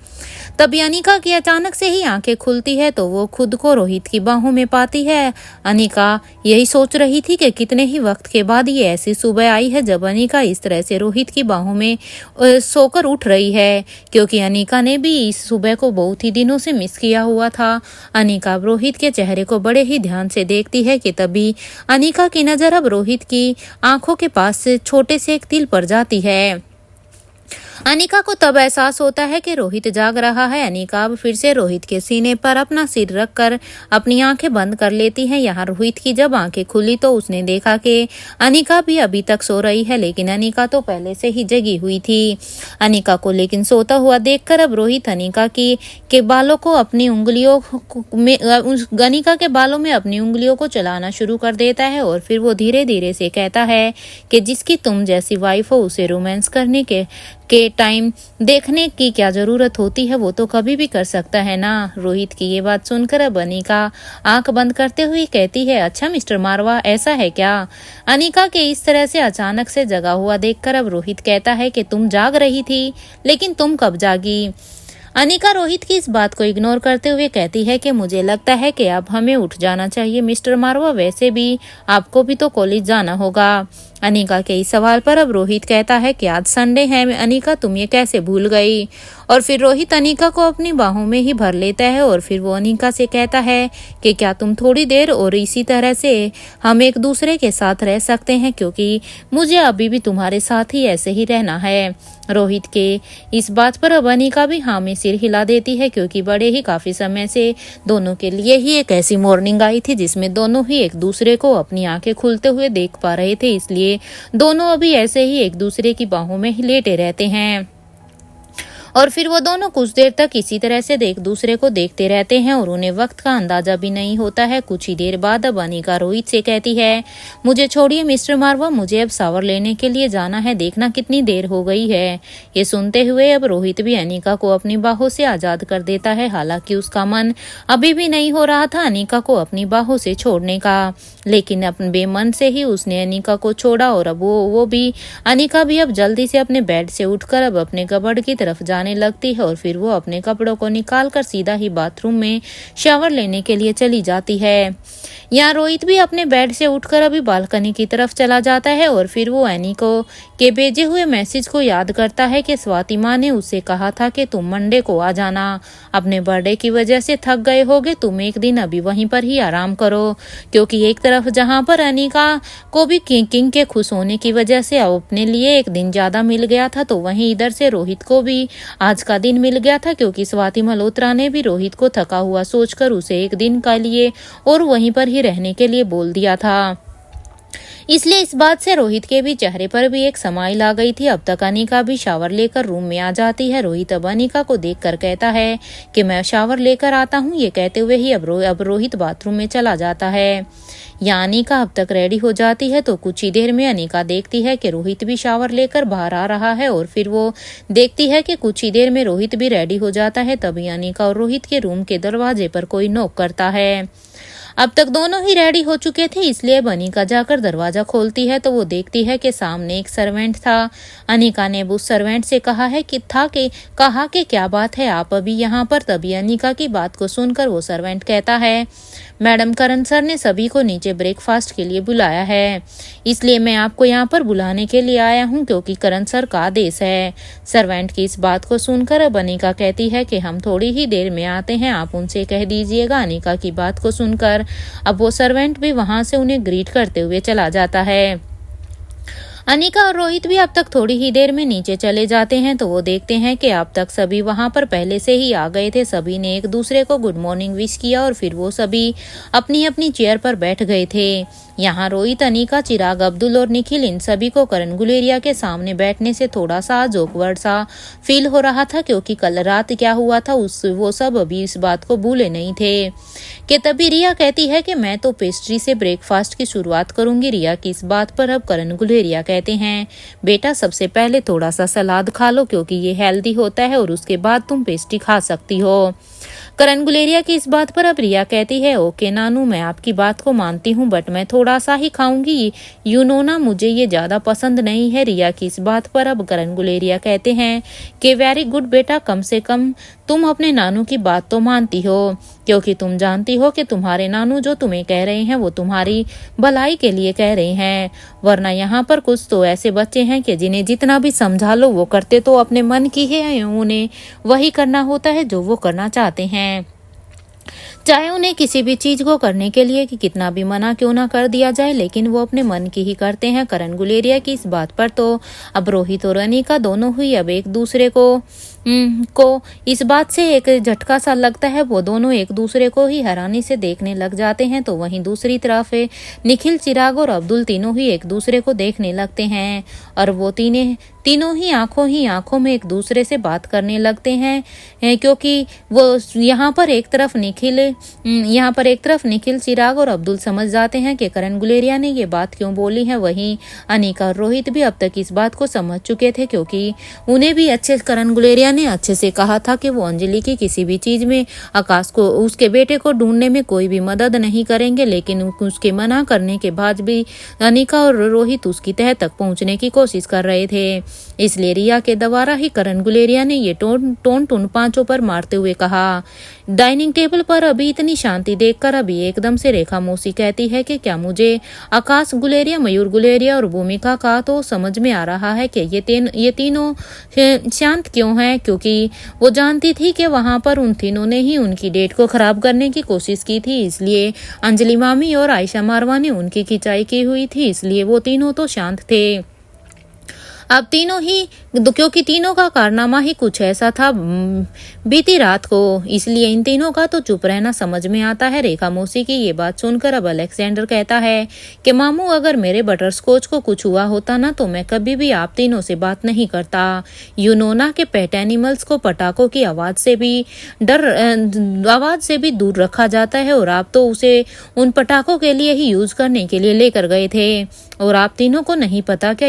तभी अनिका की अचानक से ही आंखें खुलती है तो वो खुद को रोहित की बाहों में पाती है। अनिका यही सोच रही थी कि कितने ही वक्त के बाद ये ऐसी सुबह आई है जब अनिका इस तरह से रोहित की बाहों में सोकर उठ रही है, क्योंकि अनिका ने भी इस सुबह को बहुत ही दिनों से मिस किया हुआ था। अनिका अब रोहित के चेहरे को बड़े ही ध्यान से देखती है कि तभी अनिका की नजर अब रोहित की आंखों के पास से छोटे से एक तिल पर जाती है। अनिका को तब एहसास होता है कि रोहित जाग रहा है। अनिका अब फिर से रोहित के सीने पर अपना सिर रखकर अपनी आंखें बंद कर लेती है। यहाँ रोहित की जब आंखें खुली तो उसने देखा कि अनिका भी अभी तक सो रही है, लेकिन अनिका तो पहले से ही जगी हुई थी। अनिका को लेकिन सोता हुआ देखकर अब रोहित अनिका के बालों को अपनी उंगलियों में अनिका के बालों में अपनी उंगलियों को चलाना शुरू कर देता है और फिर वो धीरे धीरे से कहता है कि जिसकी तुम जैसी वाइफ हो उसे रोमांस करने के टाइम देखने की क्या जरूरत होती है, वो तो कभी भी कर सकता है ना। रोहित की ये बात सुनकर अब अनिका आंख बंद करते हुए कहती है, अच्छा मिस्टर मारवा, ऐसा है क्या? अनिका के इस तरह से अचानक से जगा हुआ देखकर अब रोहित कहता है कि तुम जाग रही थी, लेकिन तुम कब जागी? अनिका रोहित की इस बात को इग्नोर करते हुए कहती है कि मुझे लगता है कि अब हमें उठ जाना चाहिए मिस्टर मारवा, वैसे भी आपको भी तो कॉलेज जाना होगा। अनिका के इस सवाल पर अब रोहित कहता है कि आज संडे है अनिका, तुम ये कैसे भूल गई? और फिर रोहित अनिका को अपनी बाहों में ही भर लेता है और फिर वो अनिका से कहता है कि क्या तुम थोड़ी देर और इसी तरह से हम एक दूसरे के साथ रह सकते हैं, क्योंकि मुझे अभी भी तुम्हारे साथ ही ऐसे ही रहना है। रोहित के इस बात पर अब अनिका भी हाँ में सिर हिला देती है, क्योंकि बड़े ही काफी समय से दोनों के लिए ही एक ऐसी मॉर्निंग आई थी जिसमें दोनों ही एक दूसरे को अपनी आंखें खुलते हुए देख पा रहे थे, इसलिए दोनों अभी ऐसे ही एक दूसरे की बाहों में ही लेटे रहते हैं। और फिर वो दोनों कुछ देर तक इसी तरह से एक दूसरे को देखते रहते हैं और उन्हें वक्त का अंदाजा भी नहीं होता है। कुछ ही देर बाद अब अनिका रोहित से कहती है, मुझे छोड़िए मिस्टर मारवा, मुझे अब शावर लेने के लिए जाना है, देखना कितनी देर हो गई है। ये सुनते हुए अब रोहित भी अनिका को अपनी बाहों से आजाद कर देता है। हालांकि उसका मन अभी भी नहीं हो रहा था अनिका को अपनी बाहों से छोड़ने का, लेकिन अपने बेमन से ही उसने अनिका को छोड़ा और अब वो भी अनिका भी अब जल्दी से अपने बेड से उठकर अब अपने कबर्ड की तरफ जाने लगती है और फिर वो अपने कपड़ों को निकालकर सीधा ही बाथरूम में शावर लेने के लिए चली जाती है। यहाँ रोहित भी अपने बेड से उठकर अभी बालकनी की तरफ चला जाता है और फिर वो एनिको के भेजे हुए मैसेज को याद करता है कि स्वाति माँ ने उसे कहा था कि तुम मंडे को आ जाना, अपने बर्थडे की वजह से थक गए होगे, तुम एक दिन अभी वहीं पर ही आराम करो। क्योंकि एक तरफ जहाँ पर अनिका को भी किंग के खुश होने की वजह से अपने लिए एक दिन ज्यादा मिल गया था, तो वहीं इधर से रोहित को भी आज का दिन मिल गया था, क्योंकि स्वाति मल्होत्रा ने भी रोहित को थका हुआ सोचकर उसे एक दिन के लिए और वहीं पर ही रहने के लिए बोल दिया था। इसलिए इस बात से रोहित के भी चेहरे पर भी एक समाइल आ गई थी। अब तक अनिका भी शावर लेकर रूम में आ जाती है। रोहित अब अनिका को देखकर कहता है कि मैं शावर लेकर आता हूँ। ये कहते हुए ही अब रोहित बाथरूम में चला जाता है। यहाँ अनिका अब तक रेडी हो जाती है तो कुछ ही देर में अनिका देखती है कि रोहित भी शावर लेकर बाहर आ रहा है और फिर वो देखती है कि कुछ ही देर में रोहित भी रेडी हो जाता है। तभी अनिका और रोहित के रूम के दरवाजे पर कोई नॉक करता है। अब तक दोनों ही रेडी हो चुके थे, इसलिए अनिका जाकर दरवाजा खोलती है तो वो देखती है कि सामने एक सर्वेंट था। अनिका ने उस सर्वेंट से कहा कि क्या बात है, आप अभी यहाँ पर? तभी अनिका की बात को सुनकर वो सर्वेंट कहता है, मैडम करण सर ने सभी को नीचे ब्रेकफास्ट के लिए बुलाया है, इसलिए मैं आपको यहाँ पर बुलाने के लिए आया हूँ, क्योंकि करण सर का आदेश है। सर्वेंट की इस बात को सुनकर अब अनिका कहती है कि हम थोड़ी ही देर में आते हैं, आप उनसे कह दीजिएगा। अनिका की बात को सुनकर अब वो सर्वेंट भी वहां से उन्हें ग्रीट करते हुए चला जाता है। अनिका और रोहित भी अब तक थोड़ी ही देर में नीचे चले जाते हैं तो वो देखते हैं कि अब तक सभी वहां पर पहले से ही आ गए थे। सभी ने एक दूसरे को गुड मॉर्निंग विश किया और फिर वो सभी अपनी अपनी चेयर पर बैठ गए थे। यहाँ रोहित, अनिका, चिराग, अब्दुल और निखिल इन सभी को करण गुलेरिया के सामने बैठने से थोड़ा सा जोकवर्ड सा फील हो रहा था, क्योंकि कल रात क्या हुआ था वो सब अभी इस बात को भूले नहीं थे। कि तभी रिया कहती है कि मैं तो पेस्ट्री से ब्रेकफास्ट की शुरुआत करूंगी। रिया की इस बात पर अब करण गुलेरिया कहते हैं, बेटा सबसे पहले थोड़ा सा सलाद खा लो, क्योंकि ये हेल्दी होता है और उसके बाद तुम पेस्ट्री खा सकती हो। करण गुलेरिया की इस बात पर अब रिया कहती है, ओके नानू, मैं आपकी बात को मानती हूँ, बट मैं थोड़ा सा ही खाऊंगी, ना, मुझे ये ज्यादा पसंद नहीं है। रिया की इस बात पर अब करण गुलेरिया कहते हैं कि वेरी गुड बेटा, कम से कम तुम अपने नानू की बात तो मानती हो, क्योंकि तुम जानती हो कि तुम्हारे नानू जो तुम्हें कह रहे हैं वो तुम्हारी भलाई के लिए कह रहे हैं, वरना यहाँ पर कुछ तो ऐसे बच्चे हैं कि जिन्हें जितना भी समझा लो वो करते तो अपने मन की है, उन्हें वही करना होता है जो वो करना चाहते हैं, चाहे उन्हें किसी भी चीज को करने के लिए कि कितना भी मना क्यों ना कर दिया जाए, लेकिन वो अपने मन की ही करते हैं। करण गुलेरिया की इस बात पर तो अब रोहित और अनिका दोनों हुई अब एक दूसरे को इस बात से एक झटका सा लगता है, वो दोनों एक दूसरे को ही हैरानी से देखने लग जाते हैं। तो वहीं दूसरी तरफ निखिल, चिराग और अब्दुल तीनों ही एक दूसरे को देखने लगते हैं और वो तीनों ही आंखों में एक दूसरे से बात करने लगते हैं, क्योंकि वो यहाँ पर एक तरफ निखिल, चिराग और अब्दुल समझ जाते हैं कि करण गुलेरिया ने ये बात क्यों बोली है। वहीं अनिका और रोहित भी अब तक इस बात को समझ चुके थे, क्योंकि उन्हें भी करण गुलेरिया ने अच्छे से कहा था कि वो अंजलि की किसी भी चीज में आकाश को, उसके बेटे को ढूंढने में कोई भी मदद नहीं करेंगे, लेकिन उसके मना करने के बाद भी अनिका और रोहित उसकी तह तक पहुंचने की कोशिश कर रहे थे। इसलिए रिया के द्वारा ही करण गुलेरिया ने ये टोन पांचों पर मारते हुए कहा। डाइनिंग टेबल पर अभी इतनी शांति देखकर अभी एकदम से रेखा मौसी कहती है कि क्या मुझे आकाश गुलेरिया, मयूर गुलेरिया और भूमिका का तो समझ में आ रहा है कि ये तीनों शांत क्यों हैं, क्योंकि वो जानती थी कि वहां पर उन तीनों ने ही उनकी डेट को खराब करने की कोशिश की थी, इसलिए अंजलि मामी और आयशा मारवा ने उनकी खिंचाई की हुई थी, इसलिए वो तीनों तो शांत थे। अब तीनों ही, क्योंकि तीनों का कारनामा ही कुछ ऐसा था बीती रात को, इसलिए इन तीनों का तो चुप रहना समझ में आता है। रेखा मौसी की ये बात सुनकर अब अलेक्जेंडर कहता है कि मामू, अगर मेरे बटर स्कॉच को कुछ हुआ होता ना तो मैं कभी भी आप तीनों से बात नहीं करता। यूनोना के पेट एनिमल्स को पटाखों की आवाज से भी दूर रखा जाता है और आप तो उसे उन पटाखों के लिए ही यूज करने के लिए लेकर गए थे, और आप तीनों को नहीं पता क्या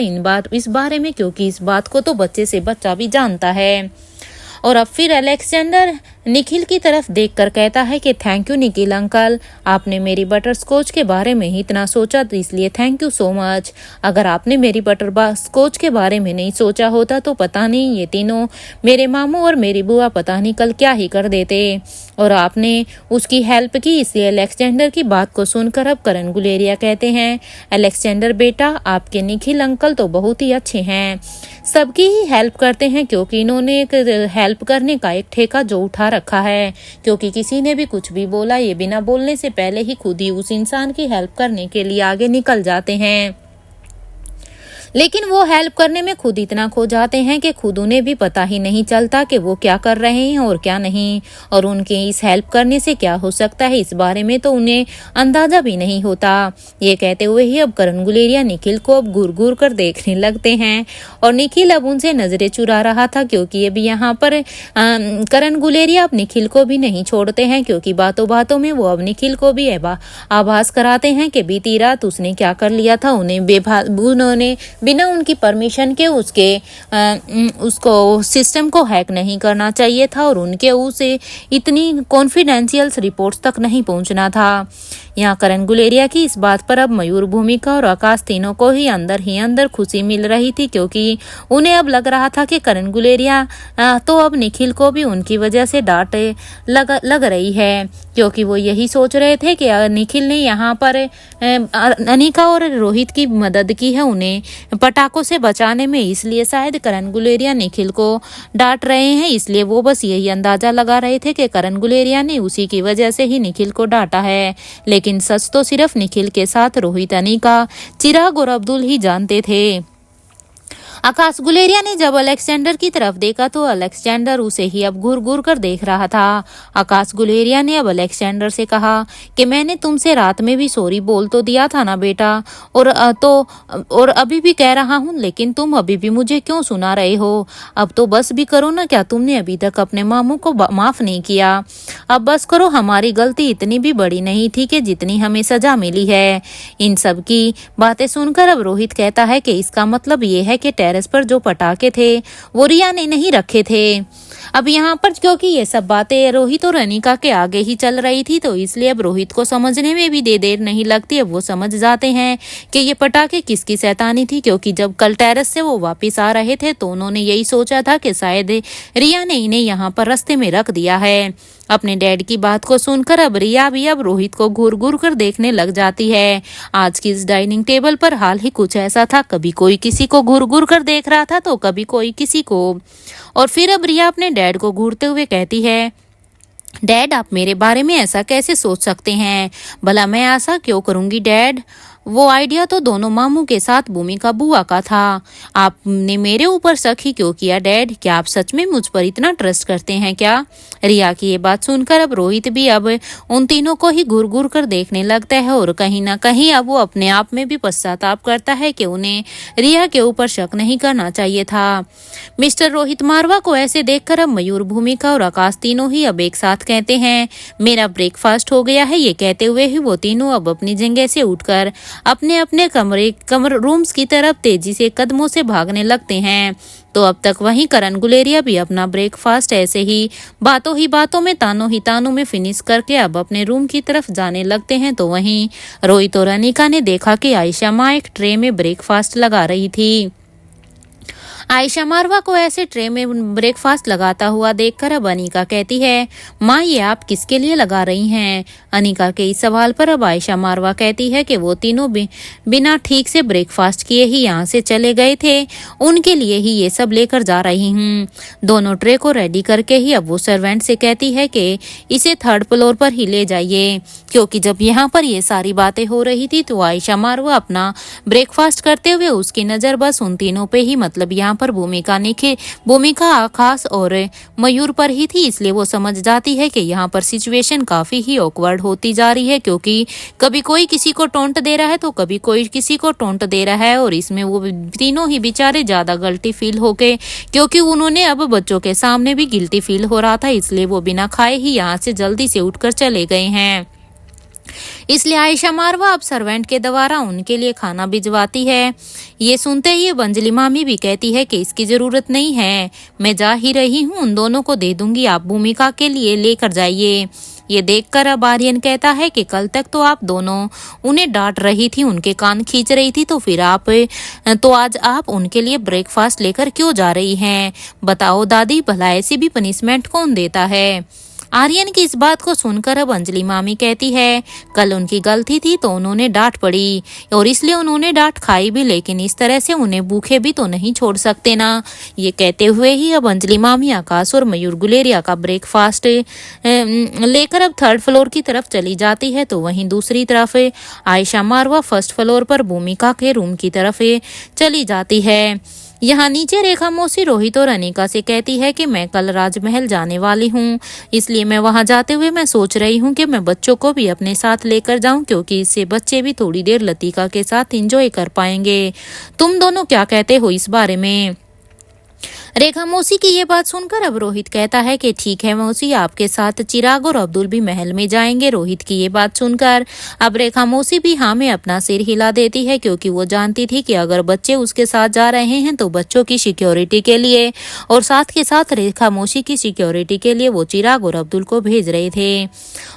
इस बारे में, क्योंकि इस बात को तो बच्चे से बच्चा भी जानता है। और अब फिर अलेक्जेंडर निखिल की तरफ देखकर कहता है कि थैंक यू निखिल अंकल, आपने मेरी बटर स्कॉच के बारे में ही इतना सोचा, तो इसलिए थैंक यू सो मच। अगर आपने मेरी बटर स्कॉच के बारे में नहीं सोचा होता तो पता नहीं ये तीनों, मेरे मामू और मेरी बुआ, पता नहीं कल क्या ही कर देते, और आपने उसकी हेल्प की। इसलिए अलेक्जेंडर की बात को सुनकर अब करण गुलेरिया कहते हैं, अलेक्जेंडर बेटा, आपके निखिल अंकल तो बहुत ही अच्छे हैं, सबकी ही हेल्प करते हैं, क्योंकि इन्होंने एक हेल्प करने का एक ठेका जो उठा रखा है, क्योंकि किसी ने भी कुछ भी बोला ये बिना बोलने से पहले ही खुद ही उस इंसान की हेल्प करने के लिए आगे निकल जाते हैं। लेकिन वो हेल्प करने में खुद इतना खो जाते हैं कि खुद उन्हें भी पता ही नहीं चलता कि वो क्या कर रहे हैं और क्या नहीं, और उनके इस हेल्प करने से क्या हो सकता है इस बारे में तो उन्हें अंदाजा भी नहीं होता। ये कहते हुए ही अब करण गुलेरिया निखिल को अब घूर घूर कर देखने लगते हैं, और निखिल अब उनसे नजरें चुरा रहा था, क्योंकि अभी यहाँ पर करण गुलेरिया अब निखिल को भी नहीं छोड़ते हैं, क्योंकि बातों बातों में वो अब निखिल को भी आभास कराते हैं कि बीती रात उसने क्या कर लिया था। उन्होंने बिना उनकी परमिशन के उसको सिस्टम को हैक नहीं करना चाहिए था, और उनके उसे इतनी कॉन्फिडेंशियल रिपोर्ट्स तक नहीं पहुंचना था। यहाँ करण गुलेरिया की इस बात पर अब मयूर, भूमिका और आकाश तीनों को ही अंदर खुशी मिल रही थी, क्योंकि उन्हें अब लग रहा था कि करण गुलेरिया तो अब निखिल को भी उनकी वजह से डांट लग रही है, क्योंकि वो यही सोच रहे थे कि निखिल ने यहाँ पर अनिका और रोहित की मदद की है उन्हें पटाखों से बचाने में, इसलिए शायद करण गुलेरिया निखिल को डांट रहे हैं। इसलिए वो बस यही अंदाजा लगा रहे थे कि करण गुलेरिया ने उसी की वजह से ही निखिल को डांटा है, लेकिन सच तो सिर्फ निखिल के साथ रोहित, अनिका, चिराग और अब्दुल ही जानते थे। आकाश गुलेरिया ने जब अलेक्जेंडर की तरफ देखा तो अलेक्जेंडर उसे ही अब घूर घूर कर देख रहा था। आकाश गुलेरिया ने अब अलेक्जेंडर से कहा कि मैंने तुमसे रात में भी सॉरी बोल तो दिया था ना बेटा, और अभी भी कह रहा हूँ, लेकिन तुम अभी भी मुझे क्यों सुना रहे हो? अब तो बस भी करो ना, क्या तुमने अभी तक अपने मामू को माफ नहीं किया? अब बस करो, हमारी गलती इतनी भी बड़ी नहीं थी कि जितनी हमें सजा मिली है। इन सब की बातें सुनकर अब रोहित कहता है कि इसका मतलब ये है कि टेरेस पर जो पटाखे थे वो रिया ने नहीं रखे थे। अब यहाँ पर क्योंकि ये सब बातें रोहित और अनिका के आगे ही चल रही थी, तो इसलिए अब रोहित को समझने में भी देर नहीं लगती। अब वो समझ जाते हैं कि ये पटाखे किसकी शैतानी थी, क्योंकि जब कल टेरेस से वो वापस आ रहे थे तो उन्होंने यही सोचा था कि शायद रिया ने इन्हें यहाँ पर रास्ते में रख दिया है। अपने डैड की बात को सुनकर अब रिया भी अब रोहित को घूर घूर कर देखने लग जाती है। आज की इस डाइनिंग टेबल पर हाल ही कुछ ऐसा था, कभी कोई किसी को घूर घूर कर देख रहा था तो कभी कोई किसी को। और फिर अब रिया अपने डैड को घूरते हुए कहती है, डैड आप मेरे बारे में ऐसा कैसे सोच सकते हैं? भला मैं ऐसा क्यों करूंगी डैड? वो आइडिया तो दोनों मामू के साथ भूमिका बुआ का था। आपने मेरे ऊपर शक ही क्यों किया डैड? क्या आप सच में मुझ पर इतना ट्रस्ट करते हैं क्या? रिया की ये बात सुनकर अब रोहित भी अब उन तीनों को ही घूर घूर कर देखने लगता है और कहीं ना कहीं अब वो अपने आप में भी पश्चाताप करता है कि उन्हें रिया के ऊपर शक नहीं करना चाहिए था। मिस्टर रोहित मारवा को ऐसे देखकर अब मयूर, भूमिका और आकाश तीनों ही अब एक साथ कहते हैं, मेरा ब्रेकफास्ट हो गया है। ये कहते हुए ही वो तीनों अब अपनी जगह से उठकर अपने अपने कमर रूम्स की तरफ तेजी से कदमों से भागने लगते हैं। तो अब तक वहीं करण गुलेरिया भी अपना ब्रेकफास्ट ऐसे ही बातों में तानों में फिनिश करके अब अपने रूम की तरफ जाने लगते हैं। तो वहीं रोहित और अनिका ने देखा कि आयशा माँ एक ट्रे में ब्रेकफास्ट लगा रही थी। आयशा मारवा को ऐसे ट्रे में ब्रेकफास्ट लगाता हुआ देखकर अब अनिका कहती है, माँ ये आप किसके लिए लगा रही हैं? अनिका के इस सवाल पर अब आयशा मारवा कहती है कि वो तीनों बिना ठीक से ब्रेकफास्ट किए ही यहाँ से चले गए थे, उनके लिए ही ये सब लेकर जा रही हूँ। दोनों ट्रे को रेडी करके ही अब वो सर्वेंट से कहती है कि इसे 3rd फ्लोर पर ही ले जाइए, क्योंकि जब यहाँ पर ये सारी बातें हो रही थी तो आयशा मारवा अपना ब्रेकफास्ट करते हुए उसकी नज़र बस उन तीनों पे ही, मतलब यहाँ पर भूमिका, आकाश और मयूर पर ही थी। इसलिए वो समझ जाती है कि यहाँ पर सिचुएशन काफी ही ऑकवर्ड होती जा रही है, क्योंकि कभी कोई किसी को टोंट दे रहा है तो कभी कोई किसी को टोंट दे रहा है। और इसमें वो तीनों ही बेचारे ज्यादा गिल्टी फील हो गए, क्योंकि उन्होंने अब बच्चों के सामने भी गिल्टी फील हो रहा था, इसलिए वो बिना खाए ही यहाँ से जल्दी से उठकर चले गए हैं। इसलिए आयशा मारवा अब सर्वेंट के द्वारा उनके लिए खाना भिजवाती है। ये सुनते ही अंजलि मामी भी कहती है कि इसकी जरूरत नहीं है, मैं जा ही रही हूँ, उन दोनों को दे दूंगी, आप भूमिका के लिए लेकर जाइए। ये देखकर अब आर्यन कहता है कि कल तक तो आप दोनों उन्हें डांट रही थी, उनके कान खींच रही थी, तो फिर आज आप उनके लिए ब्रेकफास्ट लेकर क्यों जा रही हैं? बताओ दादी, भला ऐसी भी पनिशमेंट कौन देता है? आर्यन की इस बात को सुनकर अब अंजलि मामी कहती है, कल उनकी गलती थी तो उन्होंने डांट पड़ी और इसलिए उन्होंने डांट खाई भी, लेकिन इस तरह से उन्हें भूखे भी तो नहीं छोड़ सकते ना। ये कहते हुए ही अब अंजलि मामी आकाश और मयूर गुलेरिया का ब्रेकफास्ट लेकर अब 3rd फ्लोर की तरफ चली जाती है। तो वहीं दूसरी तरफ आयशा मारवा 1st फ्लोर पर भूमिका के रूम की तरफ चली जाती है। यहाँ नीचे रेखा मौसी रोहित और अनिका से कहती है कि मैं कल राजमहल जाने वाली हूँ, इसलिए मैं वहाँ जाते हुए मैं सोच रही हूँ कि मैं बच्चों को भी अपने साथ लेकर जाऊँ, क्योंकि इससे बच्चे भी थोड़ी देर लतिका के साथ एंजॉय कर पाएंगे। तुम दोनों क्या कहते हो इस बारे में? रेखा मौसी की ये बात सुनकर अब रोहित कहता है कि ठीक है मौसी, आपके साथ चिराग और अब्दुल भी महल में जाएंगे। रोहित की ये बात सुनकर अब रेखा मौसी भी हाँ में अपना सिर हिला देती है, क्योंकि वो जानती थी कि अगर बच्चे उसके साथ जा रहे हैं तो बच्चों की सिक्योरिटी के लिए और साथ के साथ रेखा मौसी की सिक्योरिटी के लिए वो चिराग और अब्दुल को भेज रहे थे।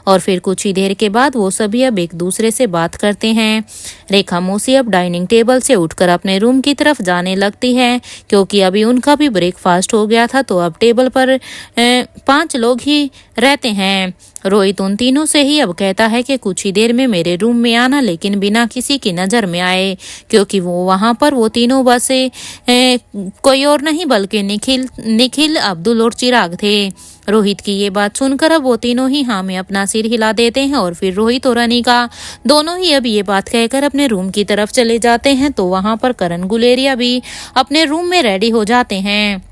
और फिर कुछ ही देर के बाद वो सभी अब एक दूसरे से बात करते हैं। रेखा मौसी अब डाइनिंग टेबल से उठकर अपने रूम की तरफ जाने लगती है, क्योंकि अभी उनका भी ब्रेकफास्ट हो गया था, तो अब टेबल पर 5 लोग ही रहते हैं। रोहित उन तीनों से ही अब कहता है कि कुछ ही देर में मेरे रूम में आना, लेकिन बिना किसी की नज़र में आए, क्योंकि वो वहाँ पर वो तीनों बस कोई और नहीं बल्कि निखिल, अब्दुल और चिराग थे। रोहित की ये बात सुनकर अब वो तीनों ही हाँ में अपना सिर हिला देते हैं और फिर रोहित और अनिका दोनों ही अब ये बात कहकर अपने रूम की तरफ चले जाते हैं। तो वहाँ पर करण गुलेरिया भी अपने रूम में रेडी हो जाते हैं।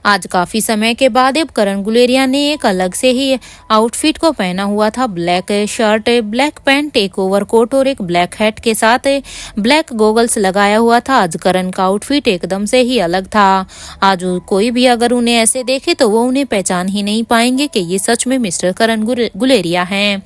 आज काफी समय के बाद अब करण गुलेरिया ने एक अलग से ही आउटफिट को पहना हुआ था। ब्लैक शर्ट, ब्लैक पैंट, एक ओवरकोट और एक ब्लैक हैट के साथ ब्लैक गॉगल्स लगाया हुआ था। आज करण का आउटफिट एकदम से ही अलग था। आज कोई भी अगर उन्हें ऐसे देखे तो वो उन्हें पहचान ही नहीं पाएंगे कि ये सच में मिस्टर करण गुलेरिया हैं।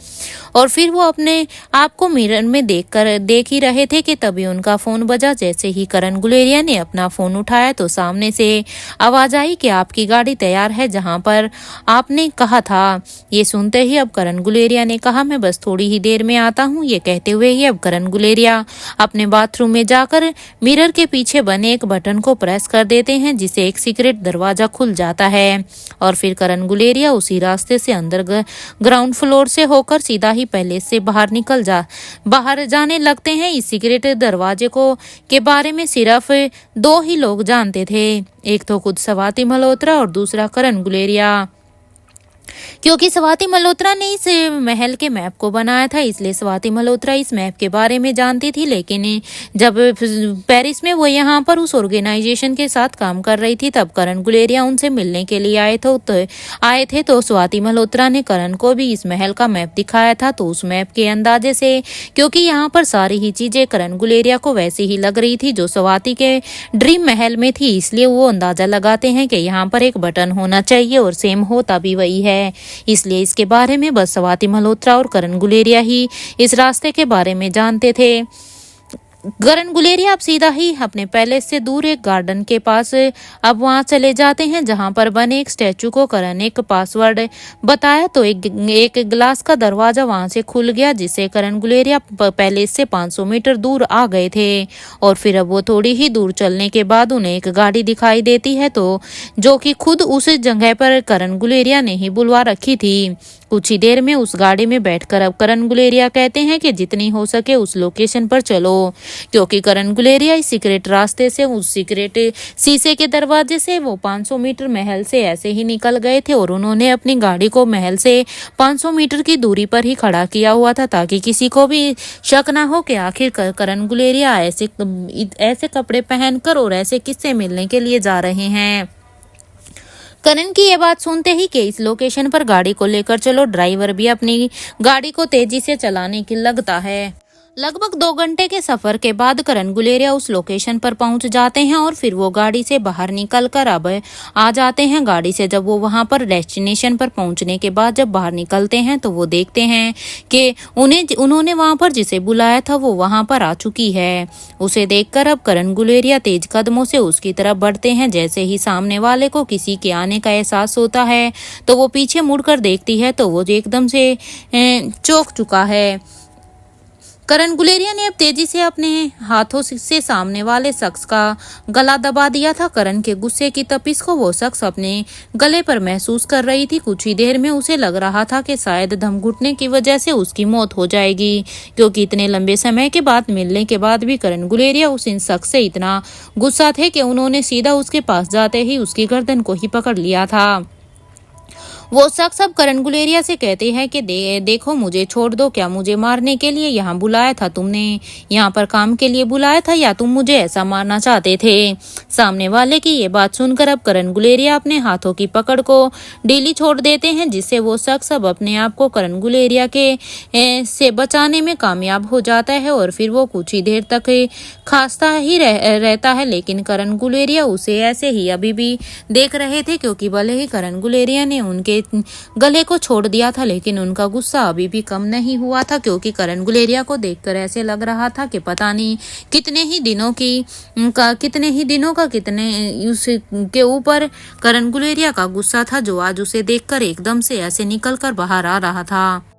और फिर वो अपने आप को मिरर में देख ही रहे थे कि तभी उनका फोन बजा। जैसे ही करण गुलेरिया ने अपना फोन उठाया तो सामने से आवाज आई कि आपकी गाड़ी तैयार है जहां पर आपने कहा था। ये सुनते ही अब करण गुलेरिया ने कहा मैं बस थोड़ी ही देर में आता हूँ। ये कहते हुए ही अब करण गुलेरिया अपने बाथरूम में जाकर मिरर के पीछे बने एक बटन को प्रेस कर देते हैं जिससे एक सीक्रेट दरवाजा खुल जाता है और फिर करण गुलेरिया उसी रास्ते से अंदर ग्राउंड फ्लोर से होकर सीधा ही पैलेस से बाहर जाने लगते हैं। इस सीक्रेट दरवाजे को के बारे में सिर्फ 2 ही लोग जानते थे, एक तो खुद स्वाति मल्होत्रा और दूसरा करण गुलेरिया। क्योंकि स्वाति मल्होत्रा ने इस महल के मैप को बनाया था इसलिए स्वाति मल्होत्रा इस मैप के बारे में जानती थी। लेकिन जब पेरिस में वो यहाँ पर उस ऑर्गेनाइजेशन के साथ काम कर रही थी तब करण गुलेरिया उनसे मिलने के लिए आए थे तो स्वाति मल्होत्रा ने करण को भी इस महल का मैप दिखाया था। तो उस मैप के अंदाजे से क्योंकि यहाँ पर सारी ही चीजें करण गुलेरिया को वैसी ही लग रही थी जो स्वाति के ड्रीम महल में थी, इसलिए वो अंदाजा लगाते हैं कि यहाँ पर एक बटन होना चाहिए और सेम होता भी वही है। इसलिए इसके बारे में बस स्वाति मल्होत्रा और करण गुलेरिया ही इस रास्ते के बारे में जानते थे। करण गुलेरिया अब सीधा ही अपने पैलेस से दूर एक गार्डन के पास अब वहां चले जाते हैं जहां पर बने एक स्टैचू को करण एक पासवर्ड बताया तो एक ग्लास का दरवाजा वहां से खुल गया जिससे करण गुलेरिया पैलेस से 500 मीटर दूर आ गए थे। और फिर अब वो थोड़ी ही दूर चलने के बाद उन्हें एक गाड़ी दिखाई देती है तो जो कि खुद उस जगह पर करण गुलेरिया ने ही बुलवा रखी थी। कुछ ही देर में उस गाड़ी में बैठकर अब करण गुलेरिया कहते हैं कि जितनी हो सके उस लोकेशन पर चलो, क्योंकि करण गुलेरिया इस सीक्रेट रास्ते से उस सीक्रेट शीशे के दरवाजे से वो 500 मीटर महल से ऐसे ही निकल गए थे और उन्होंने अपनी गाड़ी को महल से 500 मीटर की दूरी पर ही खड़ा किया हुआ था ताकि किसी को भी शक ना हो कि आखिर करण गुलेरिया ऐसे कपड़े पहनकर और ऐसे किससे मिलने के लिए जा रहे हैं। करण की ये बात सुनते ही कि इस लोकेशन पर गाड़ी को लेकर चलो, ड्राइवर भी अपनी गाड़ी को तेजी से चलाने की लगता है। लगभग 2 घंटे के सफर के बाद करण गुलेरिया उस लोकेशन पर पहुंच जाते हैं और फिर वो गाड़ी से बाहर निकलकर अब आ जाते हैं। गाड़ी से जब वो वहां पर डेस्टिनेशन पर पहुंचने के बाद जब बाहर निकलते हैं तो वो देखते हैं कि उन्होंने वहां पर जिसे बुलाया था वो वहां पर आ चुकी है। उसे देखकर अब करण गुलेरिया तेज कदमों से उसकी तरफ बढ़ते हैं। जैसे ही सामने वाले को किसी के आने का एहसास होता है तो वो पीछे मुड़कर देखती है तो वो एकदम से चौंक चुका है। करण गुलेरिया ने अब तेजी से अपने हाथों से सामने वाले शख्स का गला दबा दिया था। करण के गुस्से की तपिश को वो शख्स अपने गले पर महसूस कर रही थी। कुछ ही देर में उसे लग रहा था कि शायद दम घुटने की वजह से उसकी मौत हो जाएगी, क्योंकि इतने लंबे समय के बाद मिलने के बाद भी करण गुलेरिया उस इन शख्स से इतना गुस्सा थे कि उन्होंने सीधा उसके पास जाते ही उसकी गर्दन को ही पकड़ लिया था। वो शख्स अब करण गुलेरिया से कहते हैं कि देखो मुझे छोड़ दो, क्या मुझे मारने के लिए यहाँ बुलाया था तुमने? यहाँ पर काम के लिए बुलाया था या तुम मुझे ऐसा मारना चाहते थे? सामने वाले की ये बात सुनकर अब करण गुलेरिया अपने हाथों की पकड़ को ढीली छोड़ देते हैं जिससे वो शख्स अब अपने आप को करण गुलेरिया के से बचाने में कामयाब हो जाता है और फिर वो कुछ ही देर तक खांसता ही रहता है। लेकिन करण गुलेरिया उसे ऐसे ही अभी भी देख रहे थे, क्योंकि भले ही करण गुलेरिया ने उनके गले को छोड़ दिया था लेकिन उनका गुस्सा अभी भी कम नहीं हुआ था, क्योंकि करण गुलेरिया को देखकर ऐसे लग रहा था कि पता नहीं कितने ही दिनों का उसके ऊपर करण गुलेरिया का गुस्सा था जो आज उसे देखकर एकदम से ऐसे निकल कर बाहर आ रहा था।